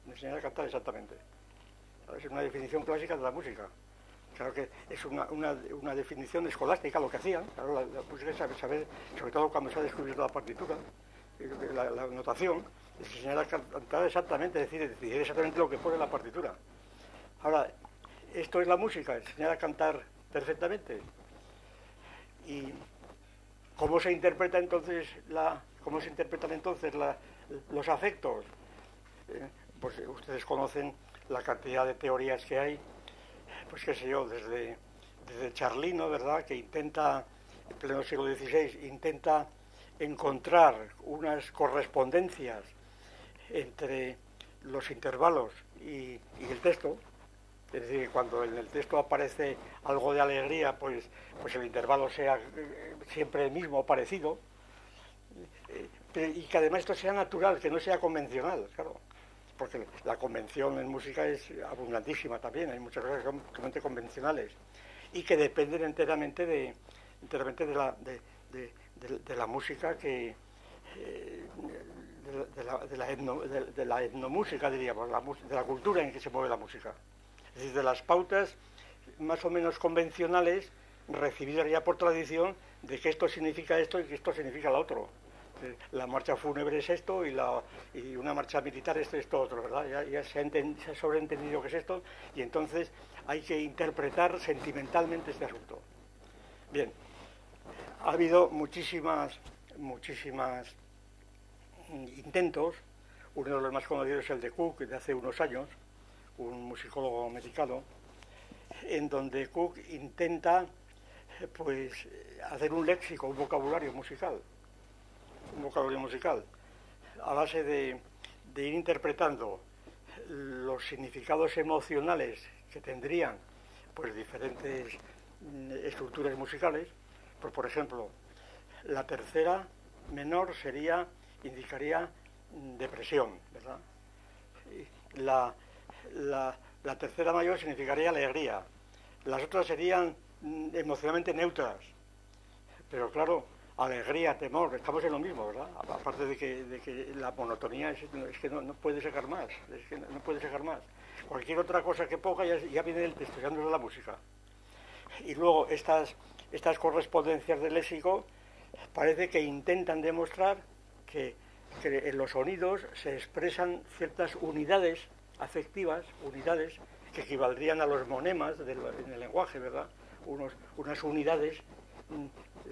De enseñar a cantar exactamente. Es una definición clásica de la música. Claro que es una definición escolástica lo que hacían. Claro, la música es saber, sobre todo cuando se ha descubierto la partitura, la notación, es enseñar a cantar exactamente, es decir, decir exactamente lo que pone la partitura. Ahora, esto es la música, enseñar a cantar perfectamente. ¿Y cómo se interpretan entonces los afectos? Pues ustedes conocen la cantidad de teorías que hay, pues qué sé yo, desde Charlino, ¿verdad?, que intenta, en pleno siglo XVI, intenta encontrar unas correspondencias entre los intervalos y el texto. Es decir, cuando en el texto aparece algo de alegría, pues el intervalo sea siempre el mismo, parecido, y que además esto sea natural, que no sea convencional, claro, porque la convención en música es abundantísima también, hay muchas cosas que son totalmente convencionales y que dependen enteramente de la música de la etnomúsica, diríamos, de la cultura en que se mueve la música. Es decir, de las pautas más o menos convencionales recibidas ya por tradición de que esto significa esto y que esto significa lo otro. La marcha fúnebre es esto y una marcha militar es esto otro, ¿verdad? Ya se ha sobreentendido que es esto y entonces hay que interpretar sentimentalmente este asunto. Bien, ha habido muchísimas intentos. Uno de los más conocidos es el de Cook, de hace unos años, un musicólogo americano, en donde Cook intenta pues hacer un léxico, un vocabulario musical, a base de ir interpretando los significados emocionales que tendrían pues diferentes estructuras musicales. Pues, por ejemplo, la tercera menor indicaría depresión, ¿verdad? La tercera mayor significaría alegría. Las otras serían emocionalmente neutras. Pero claro, alegría, temor, estamos en lo mismo, ¿verdad? Aparte de que la monotonía es que no puede sacar más, no puede sacar más. Cualquier otra cosa que ponga ya viene del texto, ya no es de la música. Y luego estas correspondencias del léxico parece que intentan demostrar que en los sonidos se expresan ciertas unidades afectivas, unidades que equivaldrían a los monemas en el lenguaje, ¿verdad? Unas unidades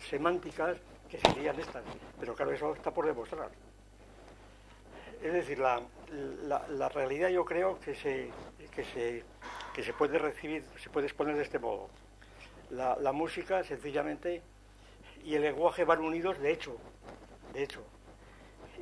semánticas que serían estas, pero claro, eso está por demostrar. Es decir, la realidad yo creo que se puede recibir, se puede exponer de este modo. La música, sencillamente, y el lenguaje van unidos de hecho.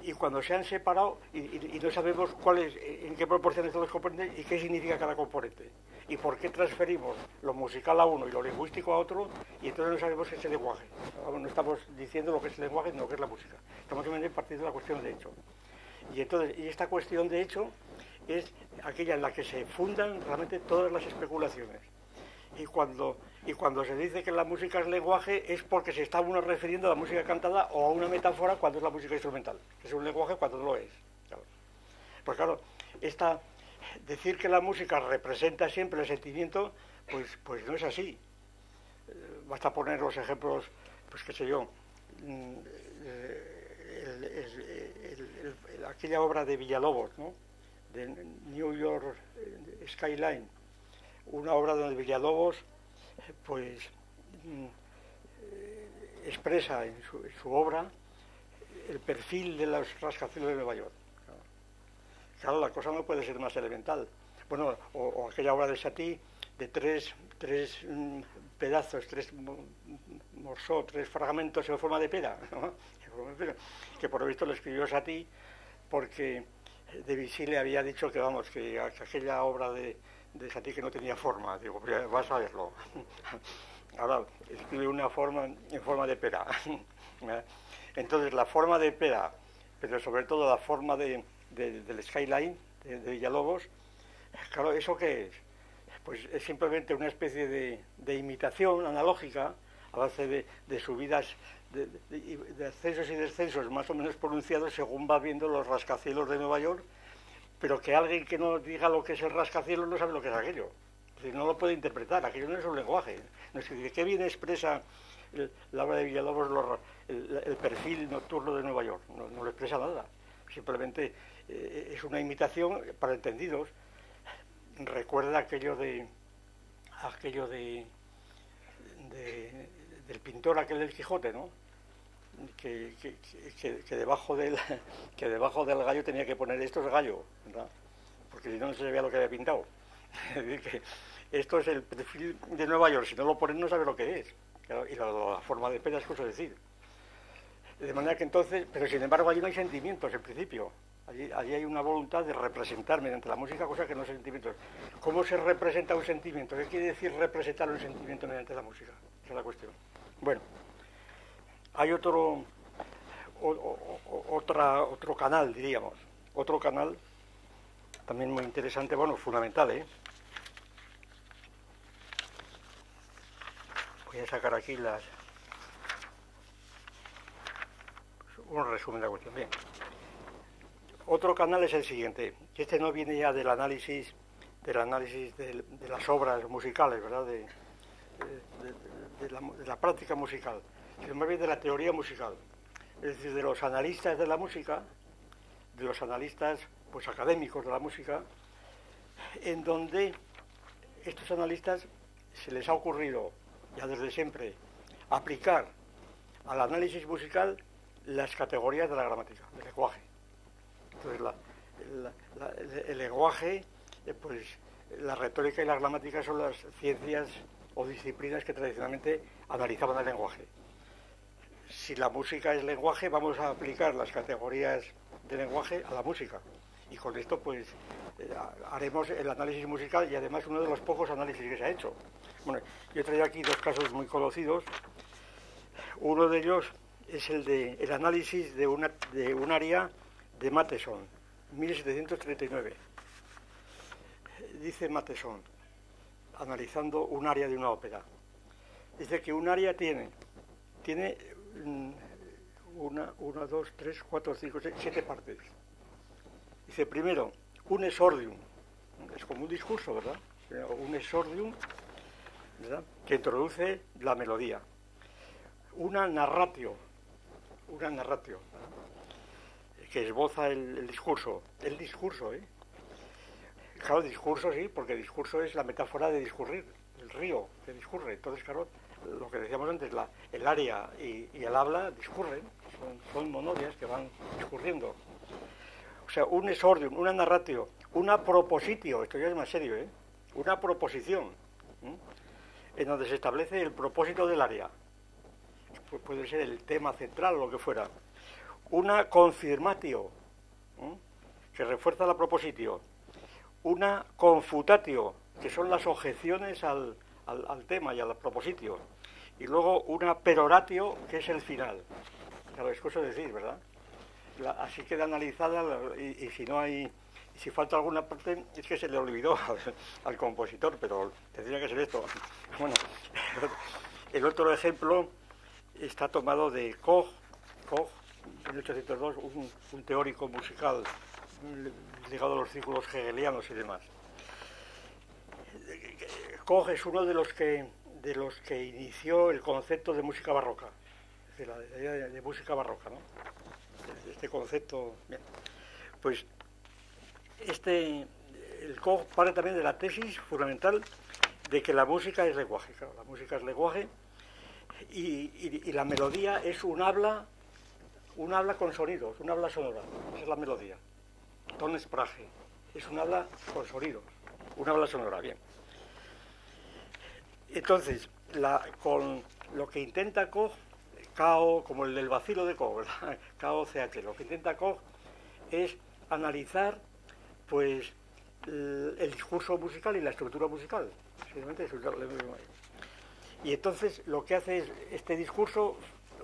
Y cuando se han separado y no sabemos en qué proporciones los componentes y qué significa cada componente y por qué transferimos lo musical a uno y lo lingüístico a otro, y entonces no sabemos qué es el lenguaje. No estamos diciendo lo que es el lenguaje, no lo que es la música. Estamos simplemente partiendo de la cuestión de hecho. Y esta cuestión de hecho es aquella en la que se fundan realmente todas las especulaciones. Y cuando se dice que la música es lenguaje es porque se está uno refiriendo a la música cantada o a una metáfora cuando es la música instrumental. Es un lenguaje cuando no lo es. Claro. Pues claro, decir que la música representa siempre el sentimiento, pues no es así. Basta poner los ejemplos, pues qué sé yo, aquella obra de Villalobos, ¿no? De New York Skyline, una obra donde Villalobos pues expresa en su obra el perfil de los rascacielos de Nueva York. Claro, la cosa no puede ser más elemental. Bueno, o aquella obra de Satie de tres pedazos, tres morceaux, tres fragmentos en forma de pera, ¿no? Que por lo visto lo escribió Satie porque Debussy le había dicho que aquella obra de Satie que no tenía forma. Digo, pues vas a verlo. Ahora escribe una forma en forma de pera. Entonces la forma de pera, pero sobre todo la forma del Skyline de Villalobos, claro, ¿eso qué es? Pues es simplemente una especie de imitación analógica a base de subidas, de ascensos y descensos más o menos pronunciados según va viendo los rascacielos de Nueva York, pero que alguien que no diga lo que es el rascacielos no sabe lo que es aquello. Es decir, no lo puede interpretar, aquello no es un lenguaje. No es decir, ¿qué bien expresa la obra de Villalobos el perfil nocturno de Nueva York? No lo expresa nada. Simplemente es una imitación para entendidos. Recuerda aquello del pintor aquel del Quijote, ¿no? Que debajo del gallo tenía que poner esto es gallo, ¿verdad? Porque si no se veía lo que había pintado. Es decir, que esto es el perfil de Nueva York, si no lo ponen no sabe lo que es. Claro, y la forma de pena es cosa decir. De manera que entonces, pero sin embargo allí no hay sentimientos en principio. Allí hay una voluntad de representar mediante la música cosas que no son sentimientos. ¿Cómo se representa un sentimiento? ¿Qué quiere decir representar un sentimiento mediante la música? Esa es la cuestión. Bueno, hay otro canal, diríamos. Otro canal también muy interesante, bueno, fundamental, ¿eh? Voy a sacar aquí un resumen de la cuestión. Bien. Otro canal es el siguiente, que este no viene ya del análisis de las obras musicales, ¿verdad? De la práctica musical, sino más bien de la teoría musical. es decir, de los analistas de la música, de los analistas pues académicos de la música, en donde estos analistas se les ha ocurrido ya desde siempre aplicar al análisis musical las categorías de la gramática, del lenguaje. Entonces el lenguaje, pues la retórica y la gramática son las ciencias o disciplinas que tradicionalmente analizaban el lenguaje. Si la música es lenguaje, vamos a aplicar las categorías de lenguaje a la música. Y con esto, pues, haremos el análisis musical y además uno de los pocos análisis que se ha hecho. Bueno, yo he traído aquí dos casos muy conocidos. Uno de ellos es el análisis de un aria de Mattheson, 1739. Dice Mattheson, analizando un aria de una ópera, dice que un aria tiene una, dos, tres, cuatro, cinco, seis, 7 partes. Dice, primero, un exordium, es como un discurso, ¿verdad? Un exordium, ¿verdad?, que introduce la melodía. Una narratio, ¿verdad?, que esboza el discurso. El discurso, ¿eh? Claro, discurso sí, porque discurso es la metáfora de discurrir, el río que discurre. Entonces, claro, lo que decíamos antes, el aria y el habla discurren, son monodias que van discurriendo. O sea, un exordium, una narratio, una propositio, esto ya es más serio, ¿eh? Una proposición, en donde se establece el propósito del aria. Puede ser el tema central o lo que fuera. Una confirmatio, que refuerza la propositio. Una confutatio, que son las objeciones al tema y al propositio. Y luego una peroratio, que es el final. Claro, es cosa de decir, ¿verdad? Así queda analizada y si no hay... Si falta alguna parte, es que se le olvidó al compositor, pero tendría que ser esto. Bueno, el otro ejemplo está tomado de Koch, 1802, un teórico musical ligado a los círculos hegelianos y demás. Koch es uno de los que inició el concepto de música barroca, de la idea de música barroca, ¿no? Este concepto, bien. Pues el Koch parte también de la tesis fundamental de que la música es lenguaje. Claro, la música es lenguaje y la melodía es un habla con sonidos, un habla sonora. Esa es la melodía. Tonsprache es un habla con sonidos, un habla sonora. Bien. Entonces, con lo que intenta Koch, KO, como el del vacilo de Koch, ¿verdad? KOCH, lo que intenta Koch es analizar, pues, el discurso musical y la estructura musical. Y entonces lo que hace es este discurso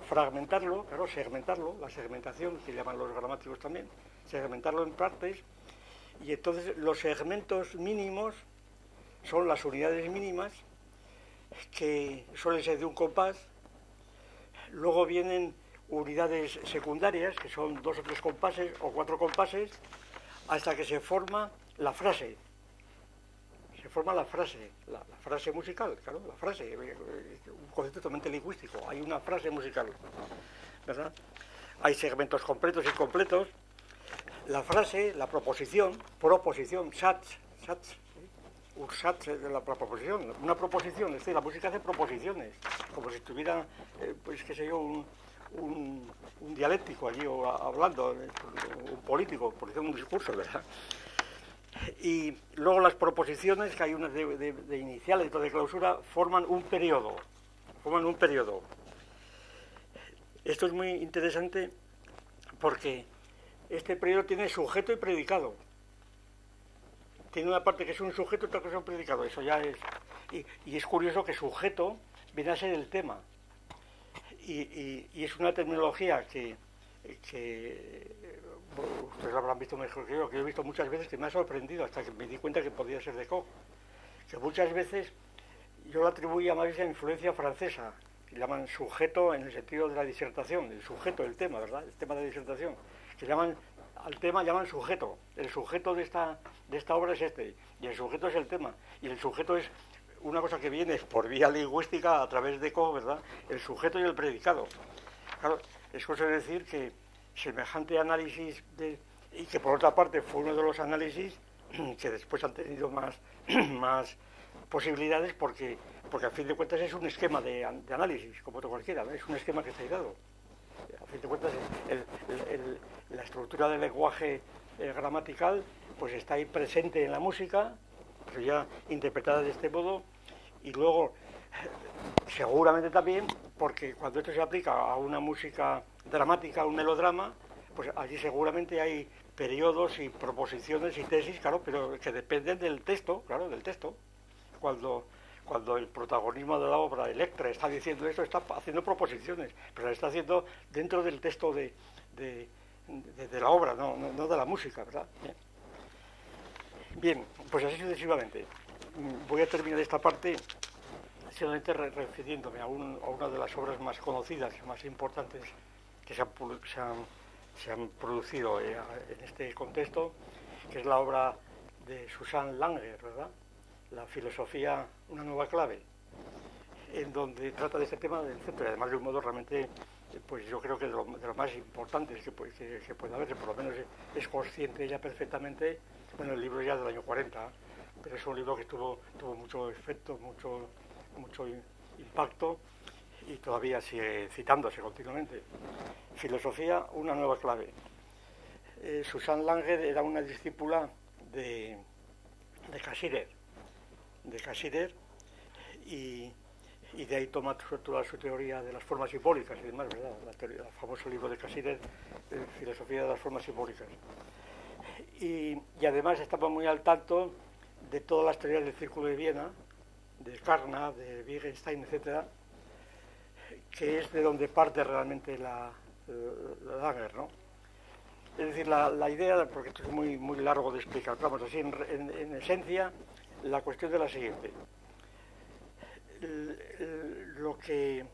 fragmentarlo, claro, segmentarlo, la segmentación, que llaman los gramáticos también, segmentarlo en partes, y entonces los segmentos mínimos son las unidades mínimas, que suelen ser de un compás. Luego vienen unidades secundarias, que son 2 o 3 compases o 4 compases, hasta que se forma la frase. Se forma la frase musical, claro, la frase, un concepto totalmente lingüístico. Hay una frase musical, ¿verdad? Hay segmentos completos y incompletos. La frase, la proposición, Satz, un Satz de la proposición, una proposición, es decir, la música hace proposiciones, como si estuviera, pues qué sé yo, un dialéctico allí o hablando, un político, por ejemplo, un discurso, ¿verdad? Y luego las proposiciones, que hay unas de iniciales y otras de clausura, forman un periodo. Esto es muy interesante porque este periodo tiene sujeto y predicado. Tiene una parte que es un sujeto y otra que es un predicado. Eso ya es... Y es curioso que sujeto viene a ser el tema. Y es una terminología que ustedes lo habrán visto mejor que yo he visto muchas veces, que me ha sorprendido hasta que me di cuenta que podía ser de Koch. Que muchas veces yo lo atribuía más bien a influencia francesa, que llaman sujeto en el sentido de la disertación, el sujeto, el tema, ¿verdad? El tema de disertación, que al tema llaman sujeto. El sujeto de esta obra es este, y el sujeto es el tema, y el sujeto es una cosa que viene por vía lingüística a través de Koch, ¿verdad? El sujeto y el predicado. Claro, es cosa de decir que semejante análisis, y que por otra parte fue uno de los análisis que después han tenido más posibilidades, porque a fin de cuentas es un esquema de análisis, como otro cualquiera, ¿no? Es un esquema que está ahí dado. A fin de cuentas, la estructura del lenguaje gramatical pues está ahí presente en la música, pero ya interpretada de este modo, y luego seguramente también porque cuando esto se aplica a una música dramática, a un melodrama, pues allí seguramente hay periodos y proposiciones y tesis, claro, pero que dependen del texto, claro, del texto. Cuando el protagonismo de la obra, Electra, está diciendo esto, está haciendo proposiciones, pero lo está haciendo dentro del texto de la obra, no de la música, ¿verdad? Bien, pues así sucesivamente. Voy a terminar esta parte solamente refiriéndome a una de las obras más conocidas y más importantes que se han producido en este contexto, que es la obra de Susan Langer, ¿verdad? La filosofía, una nueva clave, en donde trata de este tema del centro, y además de un modo realmente, pues yo creo que de lo más importantes que puede haber, por lo menos es consciente ella perfectamente. Bueno, el libro ya es del año 40, pero es un libro que tuvo mucho efecto, mucho impacto, y todavía sigue citándose continuamente. Filosofía, una nueva clave. Susan Langer era una discípula de Cassirer, y de ahí toma toda su teoría de las formas simbólicas y demás, ¿verdad? El famoso libro de Cassirer, Filosofía de las formas simbólicas. Y además estaba muy al tanto de todas las teorías del Círculo de Viena, de Carnap, de Wittgenstein, etcétera, que es de donde parte realmente la Langer, ¿no? Es decir, la idea, porque esto es muy largo de explicar, vamos, así en esencia, la cuestión es la siguiente.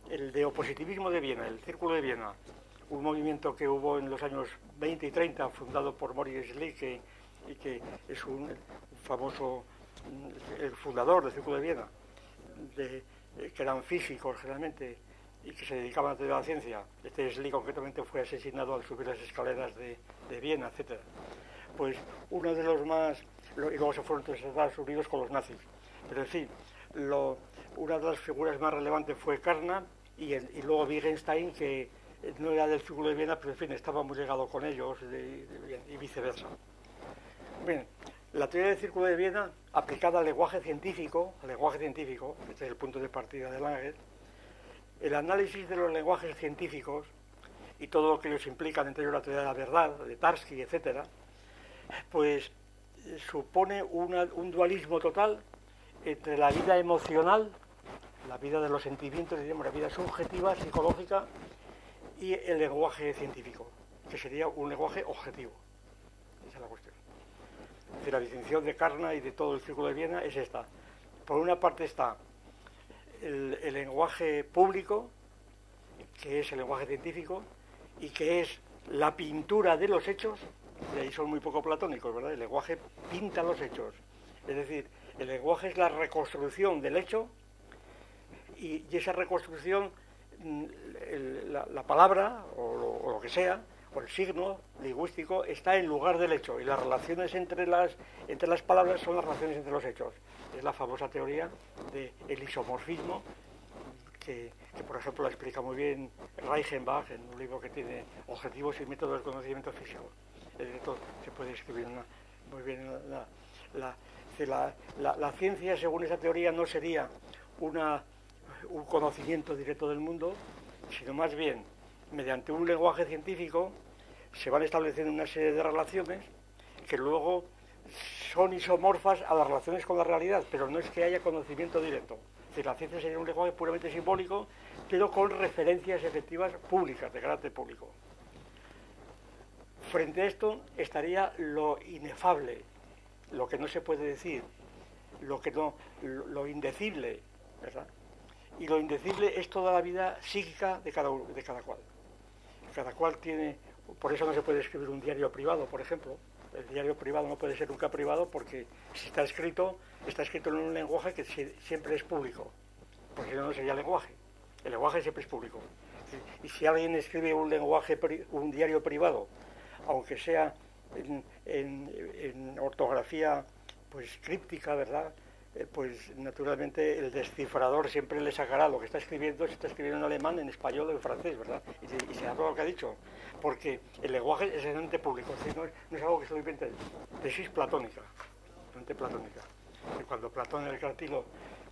El neopositivismo de Viena, el Círculo de Viena, un movimiento que hubo en los años 20 y 30, fundado por Maurice Schlick, y que es un famoso, el fundador del Círculo de Viena, que eran físicos generalmente y que se dedicaban a la teoría de la ciencia. Este Schlick concretamente fue asesinado al subir las escaleras de Viena, etcétera. Pues uno de los más, y luego se fueron a Estados Unidos con los nazis. Pero en fin, una de las figuras más relevantes fue Carnap, y luego Wittgenstein, que no era del Círculo de Viena, pero en fin, estaba muy ligado con ellos, y viceversa. Bien, la teoría del Círculo de Viena, aplicada al lenguaje científico, este es el punto de partida de Langer, el análisis de los lenguajes científicos y todo lo que ellos implican, entre ellos la teoría de la verdad, de Tarski, etcétera, pues supone un dualismo total entre la vida emocional, la vida de los sentimientos, digamos, la vida subjetiva, psicológica, y el lenguaje científico, que sería un lenguaje objetivo. Esa es la cuestión. Es decir, la distinción de Carnap y de todo el Círculo de Viena es esta. Por una parte está el lenguaje público, que es el lenguaje científico, y que es la pintura de los hechos. De ahí son muy poco platónicos, ¿verdad? El lenguaje pinta los hechos. Es decir, el lenguaje es la reconstrucción del hecho, y esa reconstrucción, la palabra, o lo que sea, o el signo lingüístico, está en lugar del hecho, y las relaciones entre las palabras son las relaciones entre los hechos. Es la famosa teoría del isomorfismo, que por ejemplo la explica muy bien Reichenbach en un libro que tiene Objetivos y métodos del conocimiento físico. Esto se puede escribir muy bien. La ciencia, según esa teoría, no sería un conocimiento directo del mundo, sino más bien, mediante un lenguaje científico, se van estableciendo una serie de relaciones que luego son isomorfas a las relaciones con la realidad, pero no es que haya conocimiento directo. Es decir, la ciencia sería un lenguaje puramente simbólico, pero con referencias efectivas públicas, de carácter público. Frente a esto estaría lo inefable, lo que no se puede decir, lo indecible, ¿verdad? Y lo indecible es toda la vida psíquica de cada cual. Cada cual tiene, por eso no se puede escribir un diario privado, por ejemplo. El diario privado no puede ser nunca privado, porque si está escrito en un lenguaje que siempre es público, porque si no, no sería lenguaje. El lenguaje siempre es público. Y si alguien escribe un lenguaje, un diario privado, aunque sea en ortografía pues críptica, ¿verdad? Pues naturalmente el descifrador siempre le sacará lo que está escribiendo, si está escribiendo en alemán, en español o en francés, ¿verdad? Y se habla lo que ha dicho, porque el lenguaje es el ente público, es decir, no es algo que se lo invente, tesis platónica, ente platónica. Y cuando Platón en el Cratilo,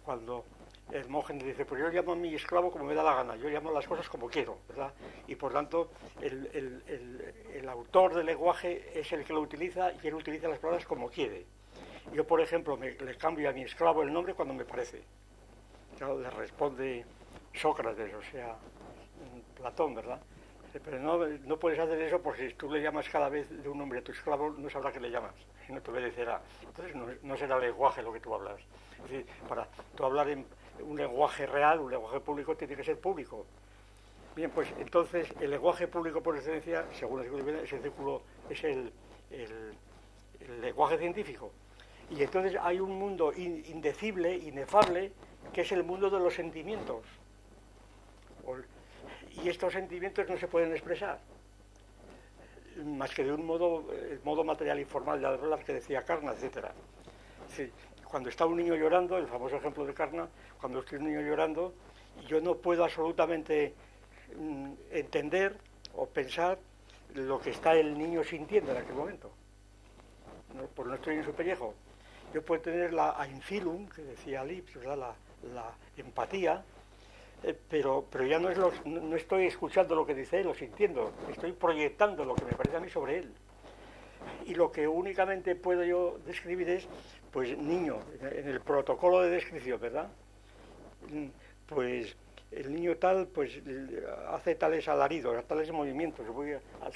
cuando Hermógenes dice, pues yo llamo a mi esclavo como me da la gana, yo llamo las cosas como quiero, ¿verdad? Y por tanto, el autor del lenguaje es el que lo utiliza y él utiliza las palabras como quiere. Yo, por ejemplo, le cambio a mi esclavo el nombre cuando me parece. Claro, le responde Sócrates, o sea, Platón, ¿verdad? Pero no puedes hacer eso porque si tú le llamas cada vez de un nombre a tu esclavo, no sabrá que le llamas, y no te obedecerá. Entonces no será lenguaje lo que tú hablas. Es decir, para tú hablar en un lenguaje real, un lenguaje público, tiene que ser público. Bien, pues entonces el lenguaje público por excelencia, según el círculo, ese círculo es el lenguaje científico. Y entonces hay un mundo indecible, inefable, que es el mundo de los sentimientos. Y estos sentimientos no se pueden expresar más que de un modo, el modo material y formal de hablar que decía Carnot, etc. Sí, cuando está un niño llorando, el famoso ejemplo de Carnot, cuando está un niño llorando, yo no puedo absolutamente entender o pensar lo que está el niño sintiendo en aquel momento. Pues no estoy en su pellejo. Yo puedo tener la einfühlung, que decía Lips, ¿verdad? La empatía, pero ya no estoy escuchando lo que dice él o sintiendo, estoy proyectando lo que me parece a mí sobre él. Y lo que únicamente puedo yo describir es, pues niño, en el protocolo de descripción, ¿verdad? Pues el niño tal, pues hace tales alaridos, tales movimientos,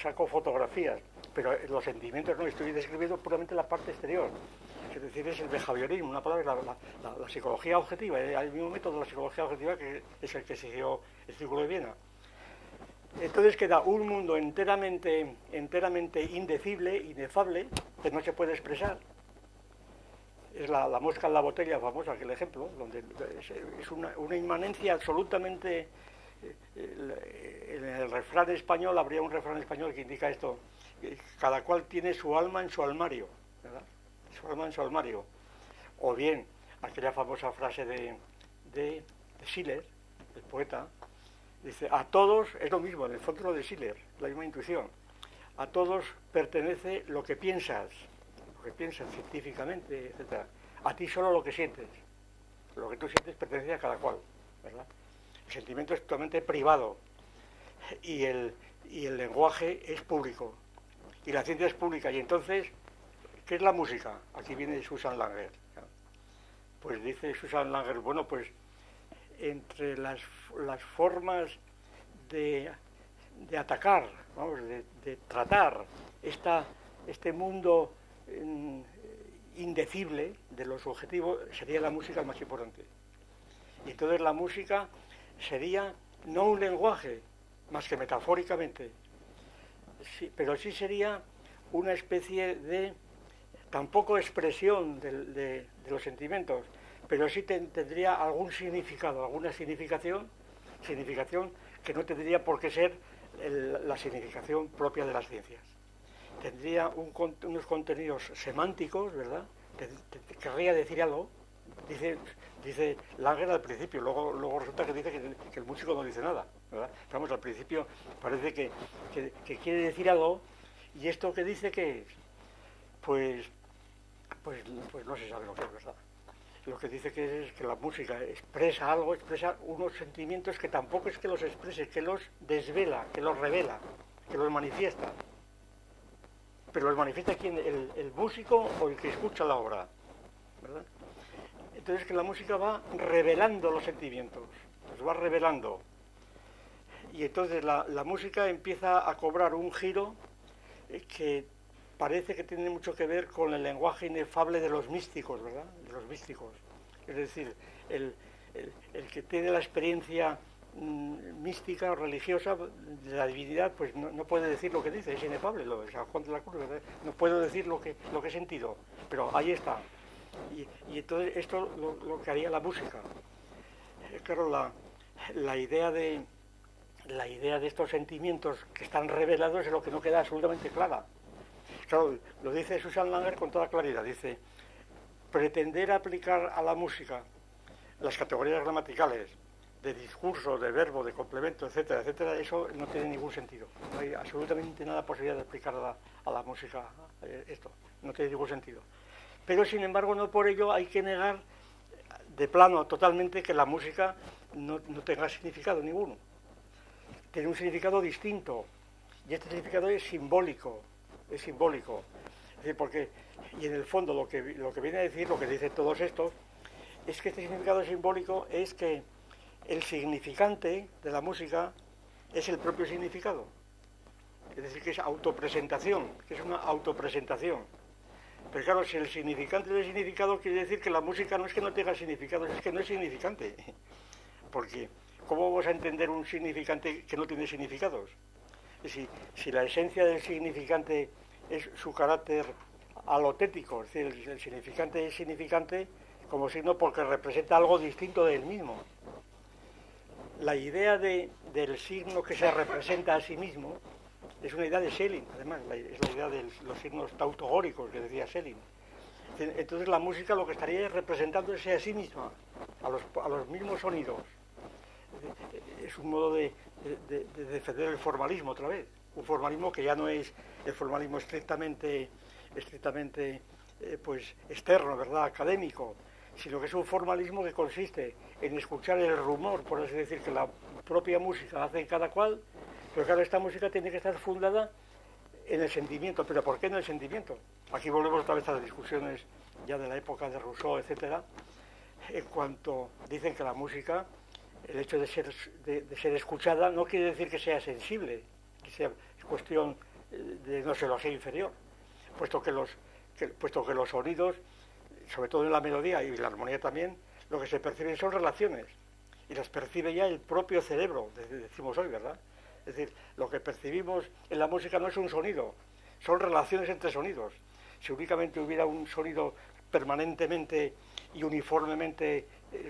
saco fotografías, pero los sentimientos no, estoy describiendo puramente la parte exterior. Es decir, es el behaviorismo, una palabra, la psicología objetiva, hay el mismo método de la psicología objetiva que es el que siguió el Círculo de Viena. Entonces queda un mundo enteramente indecible, inefable, que no se puede expresar. Es la mosca en la botella famosa, aquel ejemplo, donde es una inmanencia absolutamente... En el refrán español, habría un refrán español que indica esto, que cada cual tiene su alma en su armario, ¿verdad? Su alma en su armario. O bien, aquella famosa frase de Schiller, el poeta, dice, a todos, es lo mismo, en el fondo lo de Schiller, la misma intuición, a todos pertenece lo que piensas científicamente, etc. A ti solo lo que sientes. Lo que tú sientes pertenece a cada cual, ¿verdad? El sentimiento es totalmente privado y el lenguaje es público y la ciencia es pública. Y entonces, ¿qué es la música? Aquí viene Susan Langer. Pues dice Susan Langer, bueno, pues entre las formas de atacar, vamos, de tratar este mundo indecible de lo subjetivo, sería la música el más importante. Y entonces la música sería no un lenguaje, más que metafóricamente, sí, pero sí sería una especie de, tampoco expresión de los sentimientos, pero sí tendría algún significado, alguna significación que no tendría por qué ser la significación propia de las ciencias. Tendría unos contenidos semánticos, ¿verdad? Querría decir algo, dice Langer al principio, luego resulta que dice que el músico no dice nada, ¿verdad? Vamos, al principio parece que quiere decir algo, y esto que dice que es, pues no se sabe lo que es, ¿verdad? Lo que dice que es que la música expresa algo, expresa unos sentimientos que tampoco es que los exprese, que los desvela, que los revela, que los manifiesta. Pero los manifiesta quién, el músico o el que escucha la obra, ¿verdad? Entonces que la música va revelando los sentimientos, los va revelando. Y entonces la música empieza a cobrar un giro que parece que tiene mucho que ver con el lenguaje inefable de los místicos, ¿verdad? De los místicos. Es decir, el que tiene la experiencia mística o religiosa de la divinidad, pues no puede decir lo que dice, es inefable, lo de San Juan de la Cruz, ¿verdad? No puedo decir lo que he sentido, pero ahí está. Y entonces esto lo que haría la música. Claro, la idea de la idea de estos sentimientos que están revelados es lo que no queda absolutamente clara. Claro, lo dice Susan Langer con toda claridad, dice, pretender aplicar a la música las categorías gramaticales de discurso, de verbo, de complemento, etcétera, etcétera, eso no tiene ningún sentido. No hay absolutamente nada posibilidad de aplicar a la música esto. No tiene ningún sentido. Pero, sin embargo, no por ello hay que negar de plano totalmente que la música no tenga significado ninguno. Tiene un significado distinto. Y este significado es simbólico. Es simbólico. Es decir, porque, y en el fondo lo que viene a decir, lo que dicen todos estos, es que este significado simbólico es que el significante de la música es el propio significado. Es decir, que es autopresentación, que es una autopresentación. Pero claro, si el significante del significado quiere decir que la música no es que no tenga significado, es que no es significante. Porque, ¿cómo vamos a entender un significante que no tiene significados? Si la esencia del significante es su carácter alotético, es decir, el significante es significante como signo porque representa algo distinto del mismo. La idea del signo que se representa a sí mismo es una idea de Schelling, además, es la idea de los signos tautogóricos que decía Schelling. Entonces la música lo que estaría es representándose a sí misma, a los mismos sonidos. Es un modo de defender el formalismo otra vez, un formalismo que ya no es el formalismo estrictamente pues externo, ¿verdad?, académico, sino que es un formalismo que consiste en escuchar el rumor, por así decir, que la propia música hace en cada cual, pero claro, esta música tiene que estar fundada en el sentimiento. ¿Pero por qué en el sentimiento? Aquí volvemos otra vez a las discusiones ya de la época de Rousseau, etcétera, en cuanto dicen que la música, el hecho de ser escuchada, no quiere decir que sea sensible, que sea cuestión de gnoseología inferior, puesto que los sonidos, sobre todo en la melodía y la armonía también, lo que se perciben son relaciones, y las percibe ya el propio cerebro, decimos hoy, ¿verdad? Es decir, lo que percibimos en la música no es un sonido, son relaciones entre sonidos. Si únicamente hubiera un sonido permanentemente y uniformemente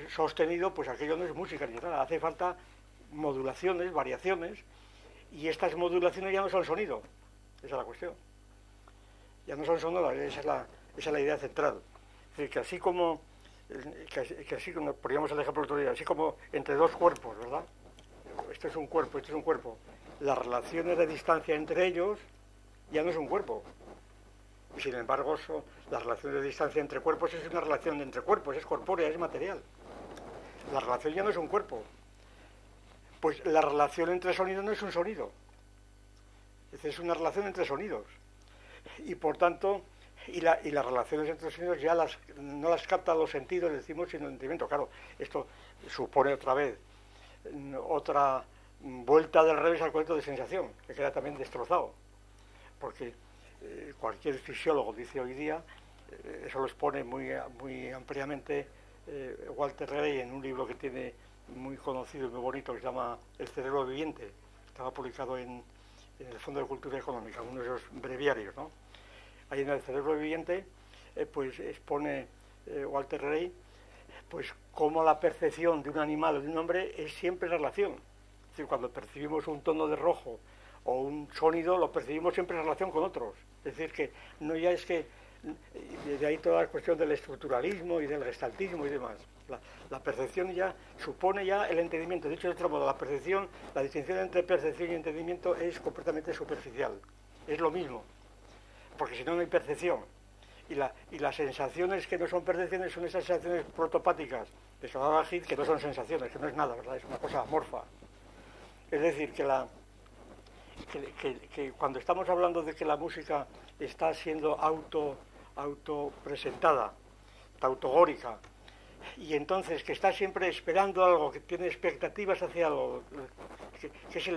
sostenido, pues aquello no es música ni nada. Hace falta modulaciones, variaciones, y estas modulaciones ya no son sonido. Esa es la cuestión. Ya no son sonoras, esa es la idea central. Es decir, que así como poníamos el ejemplo el otro día, así como entre dos cuerpos, ¿verdad? Esto es un cuerpo, esto es un cuerpo. Las relaciones de distancia entre ellos ya no es un cuerpo. Y sin embargo, las relaciones de distancia entre cuerpos es una relación entre cuerpos, es corpórea, es material. La relación ya no es un cuerpo. Pues la relación entre sonidos no es un sonido. Es una relación entre sonidos. Y por tanto, y las relaciones entre sonidos ya no las capta los sentidos, decimos, sino el entendimiento. Claro, esto supone otra vez otra vuelta del revés al concepto de sensación, que queda también destrozado. Porque cualquier fisiólogo dice hoy día, eso lo expone muy ampliamente Walter Rey en un libro que tiene muy conocido y muy bonito que se llama El cerebro viviente. Estaba publicado en el Fondo de Cultura Económica, uno de esos breviarios, ¿no? Ahí en El cerebro viviente pues expone Walter Rey pues cómo la percepción de un animal o de un hombre es siempre relación. Es decir, cuando percibimos un tono de rojo o un sonido, lo percibimos siempre en relación con otros. Es decir, que no ya es que, de ahí toda la cuestión del estructuralismo y del gestaltismo y demás. La percepción ya supone ya el entendimiento. Dicho de otro modo, la distinción entre percepción y entendimiento es completamente superficial. Es lo mismo, porque si no, no hay percepción. Y las sensaciones que no son percepciones son esas sensaciones protopáticas de Salvador Gil, que no son sensaciones, que no es nada, ¿verdad? Es una cosa amorfa. Es decir, que cuando estamos hablando de que la música está siendo autopresentada, tautogórica, y entonces que está siempre esperando algo, que tiene expectativas hacia algo, que es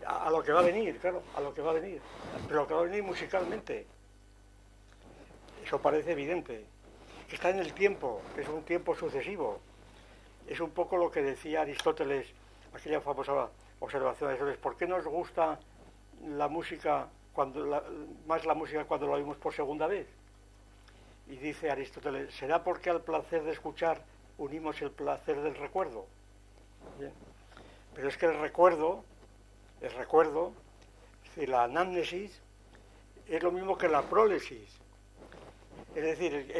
a lo que va a venir, claro, a lo que va a venir, pero lo que va a venir musicalmente. Eso parece evidente, que está en el tiempo, que es un tiempo sucesivo. Es un poco lo que decía Aristóteles, aquella famosa observación de Aristóteles: ¿por qué nos gusta la música más la música cuando la oímos por segunda vez? Y dice Aristóteles: ¿será porque al placer de escuchar unimos el placer del recuerdo? Bien. Pero es que el recuerdo el recuerdo, es decir, la anamnesis, es lo mismo que la prólesis. Es decir,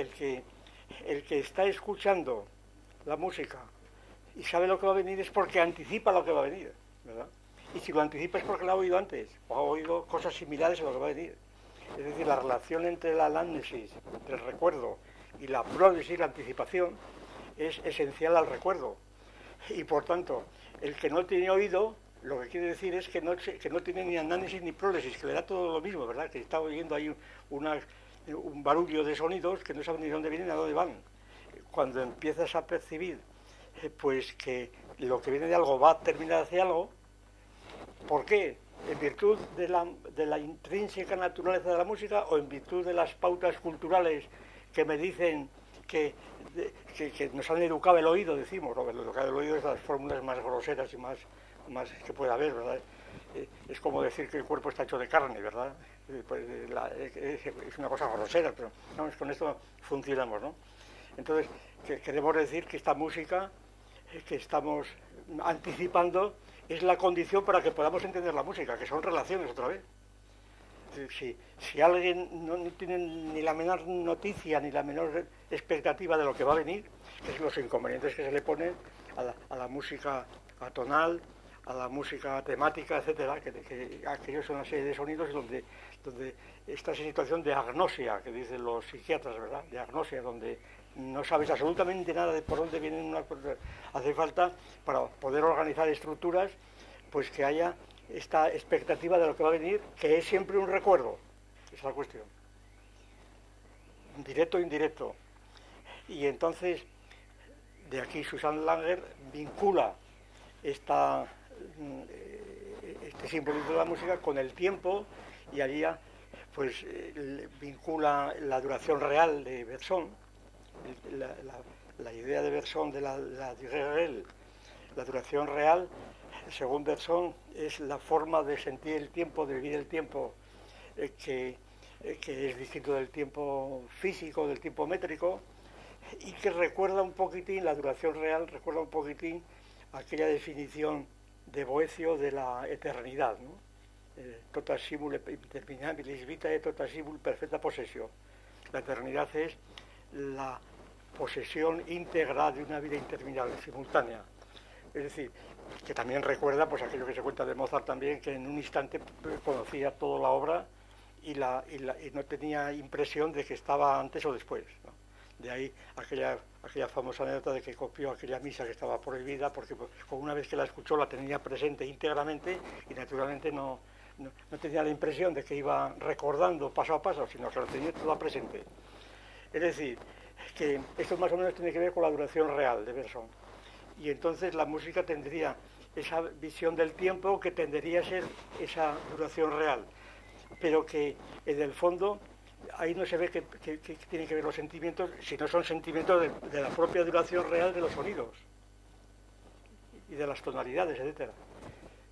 el que está escuchando la música y sabe lo que va a venir es porque anticipa lo que va a venir, ¿verdad? Y si lo anticipa es porque lo ha oído antes, o ha oído cosas similares a lo que va a venir. Es decir, la relación entre la anamnesis, entre el recuerdo, y la prólesis, la anticipación, es esencial al recuerdo. Y por tanto, el que no tiene oído, lo que quiere decir es que no tiene ni análisis ni prólesis, que le da todo lo mismo, ¿verdad? Que está oyendo ahí un barullo de sonidos que no sabe ni dónde vienen ni a dónde van. Cuando empiezas a percibir pues que lo que viene de algo va a terminar hacia algo, ¿por qué? ¿En virtud de la intrínseca naturaleza de la música o en virtud de las pautas culturales que me dicen que nos han educado el oído, decimos, ¿no? Educado el oído es las fórmulas más groseras y más que puede haber, ¿verdad? Es como decir que el cuerpo está hecho de carne, ¿verdad? Pues es una cosa grosera, pero no, con esto funcionamos, ¿no? Entonces, queremos decir que esta música que estamos anticipando es la condición para que podamos entender la música, que son relaciones otra vez. Si alguien no tiene ni la menor noticia ni la menor expectativa de lo que va a venir, que es los inconvenientes que se le ponen a la música atonal, a la música temática, etcétera, que aquellos son una serie de sonidos donde está esa situación de agnosia, que dicen los psiquiatras, ¿verdad? De agnosia, donde no sabes absolutamente nada de por dónde vienen una cosa. Hace falta, para poder organizar estructuras, pues que haya esta expectativa de lo que va a venir, que es siempre un recuerdo. Esa es la cuestión. Directo o indirecto. Y entonces, de aquí Susan Langer vincula este simbolismo de la música con el tiempo, y allí pues vincula la duración real de Bergson, la idea de Bergson de la durée réelle. La duración real, según Bergson, es la forma de sentir el tiempo, de vivir el tiempo, que es distinto del tiempo físico, del tiempo métrico, y que recuerda un poquitín, la duración real recuerda un poquitín aquella definición de Boecio de la eternidad, ¿no? Tota simul interminabilis vitae, tota simul perfecta possessio. La eternidad es la posesión íntegra de una vida interminable, simultánea. Es decir, que también recuerda pues aquello que se cuenta de Mozart también, que en un instante conocía toda la obra y no tenía impresión de que estaba antes o después, ¿no? De ahí aquella famosa anécdota de que copió aquella misa que estaba prohibida, porque pues, una vez que la escuchó la tenía presente íntegramente y naturalmente no tenía la impresión de que iba recordando paso a paso, sino que lo tenía toda presente. Es decir, que esto más o menos tiene que ver con la duración real de Bergson. Y entonces la música tendría esa visión del tiempo que tendería a ser esa duración real, pero que en el fondo ahí no se ve que tienen que ver los sentimientos, sino son sentimientos de la propia duración real de los sonidos y de las tonalidades, etcétera.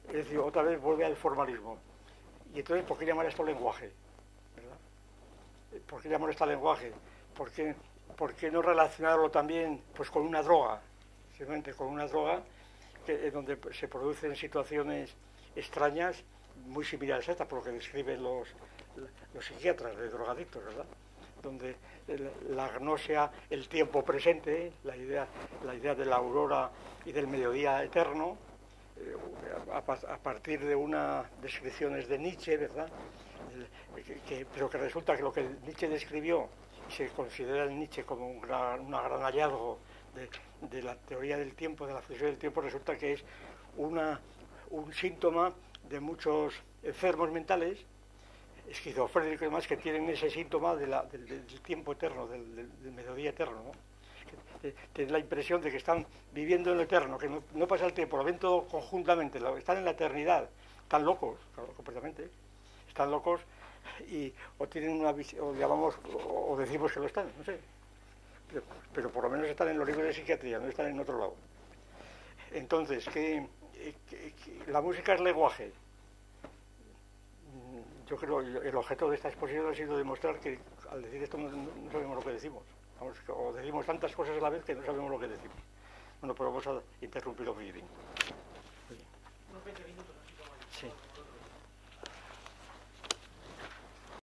Es decir, otra vez vuelve al formalismo. Y entonces, ¿por qué llamar esto lenguaje? ¿Verdad? ¿Por qué llamar esto lenguaje? ¿Por qué no relacionarlo también pues con una droga? Simplemente con una droga donde se producen situaciones extrañas muy similares a esta, por lo que describen los psiquiatras de drogadictos, ¿verdad? Donde la agnosia, el tiempo presente, la idea de la aurora y del mediodía eterno, a partir de unas descripciones de Nietzsche, ¿verdad? Pero que resulta que lo que Nietzsche describió, y se considera en Nietzsche como un gran hallazgo de la teoría del tiempo, de la filosofía del tiempo, resulta que es un síntoma de muchos enfermos mentales, esquizofrénicos y demás, que tienen ese síntoma del tiempo eterno, del mediodía eterno, ¿no? Tienen la impresión de que están viviendo en lo eterno, que no pasa el tiempo, lo ven todo conjuntamente, están en la eternidad, están locos, claro, completamente, están locos o tienen una visión, o decimos que lo están, no sé, pero por lo menos están en los libros de psiquiatría, no están en otro lado. Entonces, la música es lenguaje. Yo creo que el objeto de esta exposición ha sido demostrar que al decir esto no sabemos lo que decimos. O decimos tantas cosas a la vez que no sabemos lo que decimos. Bueno, pues vamos a interrumpir un poquitín.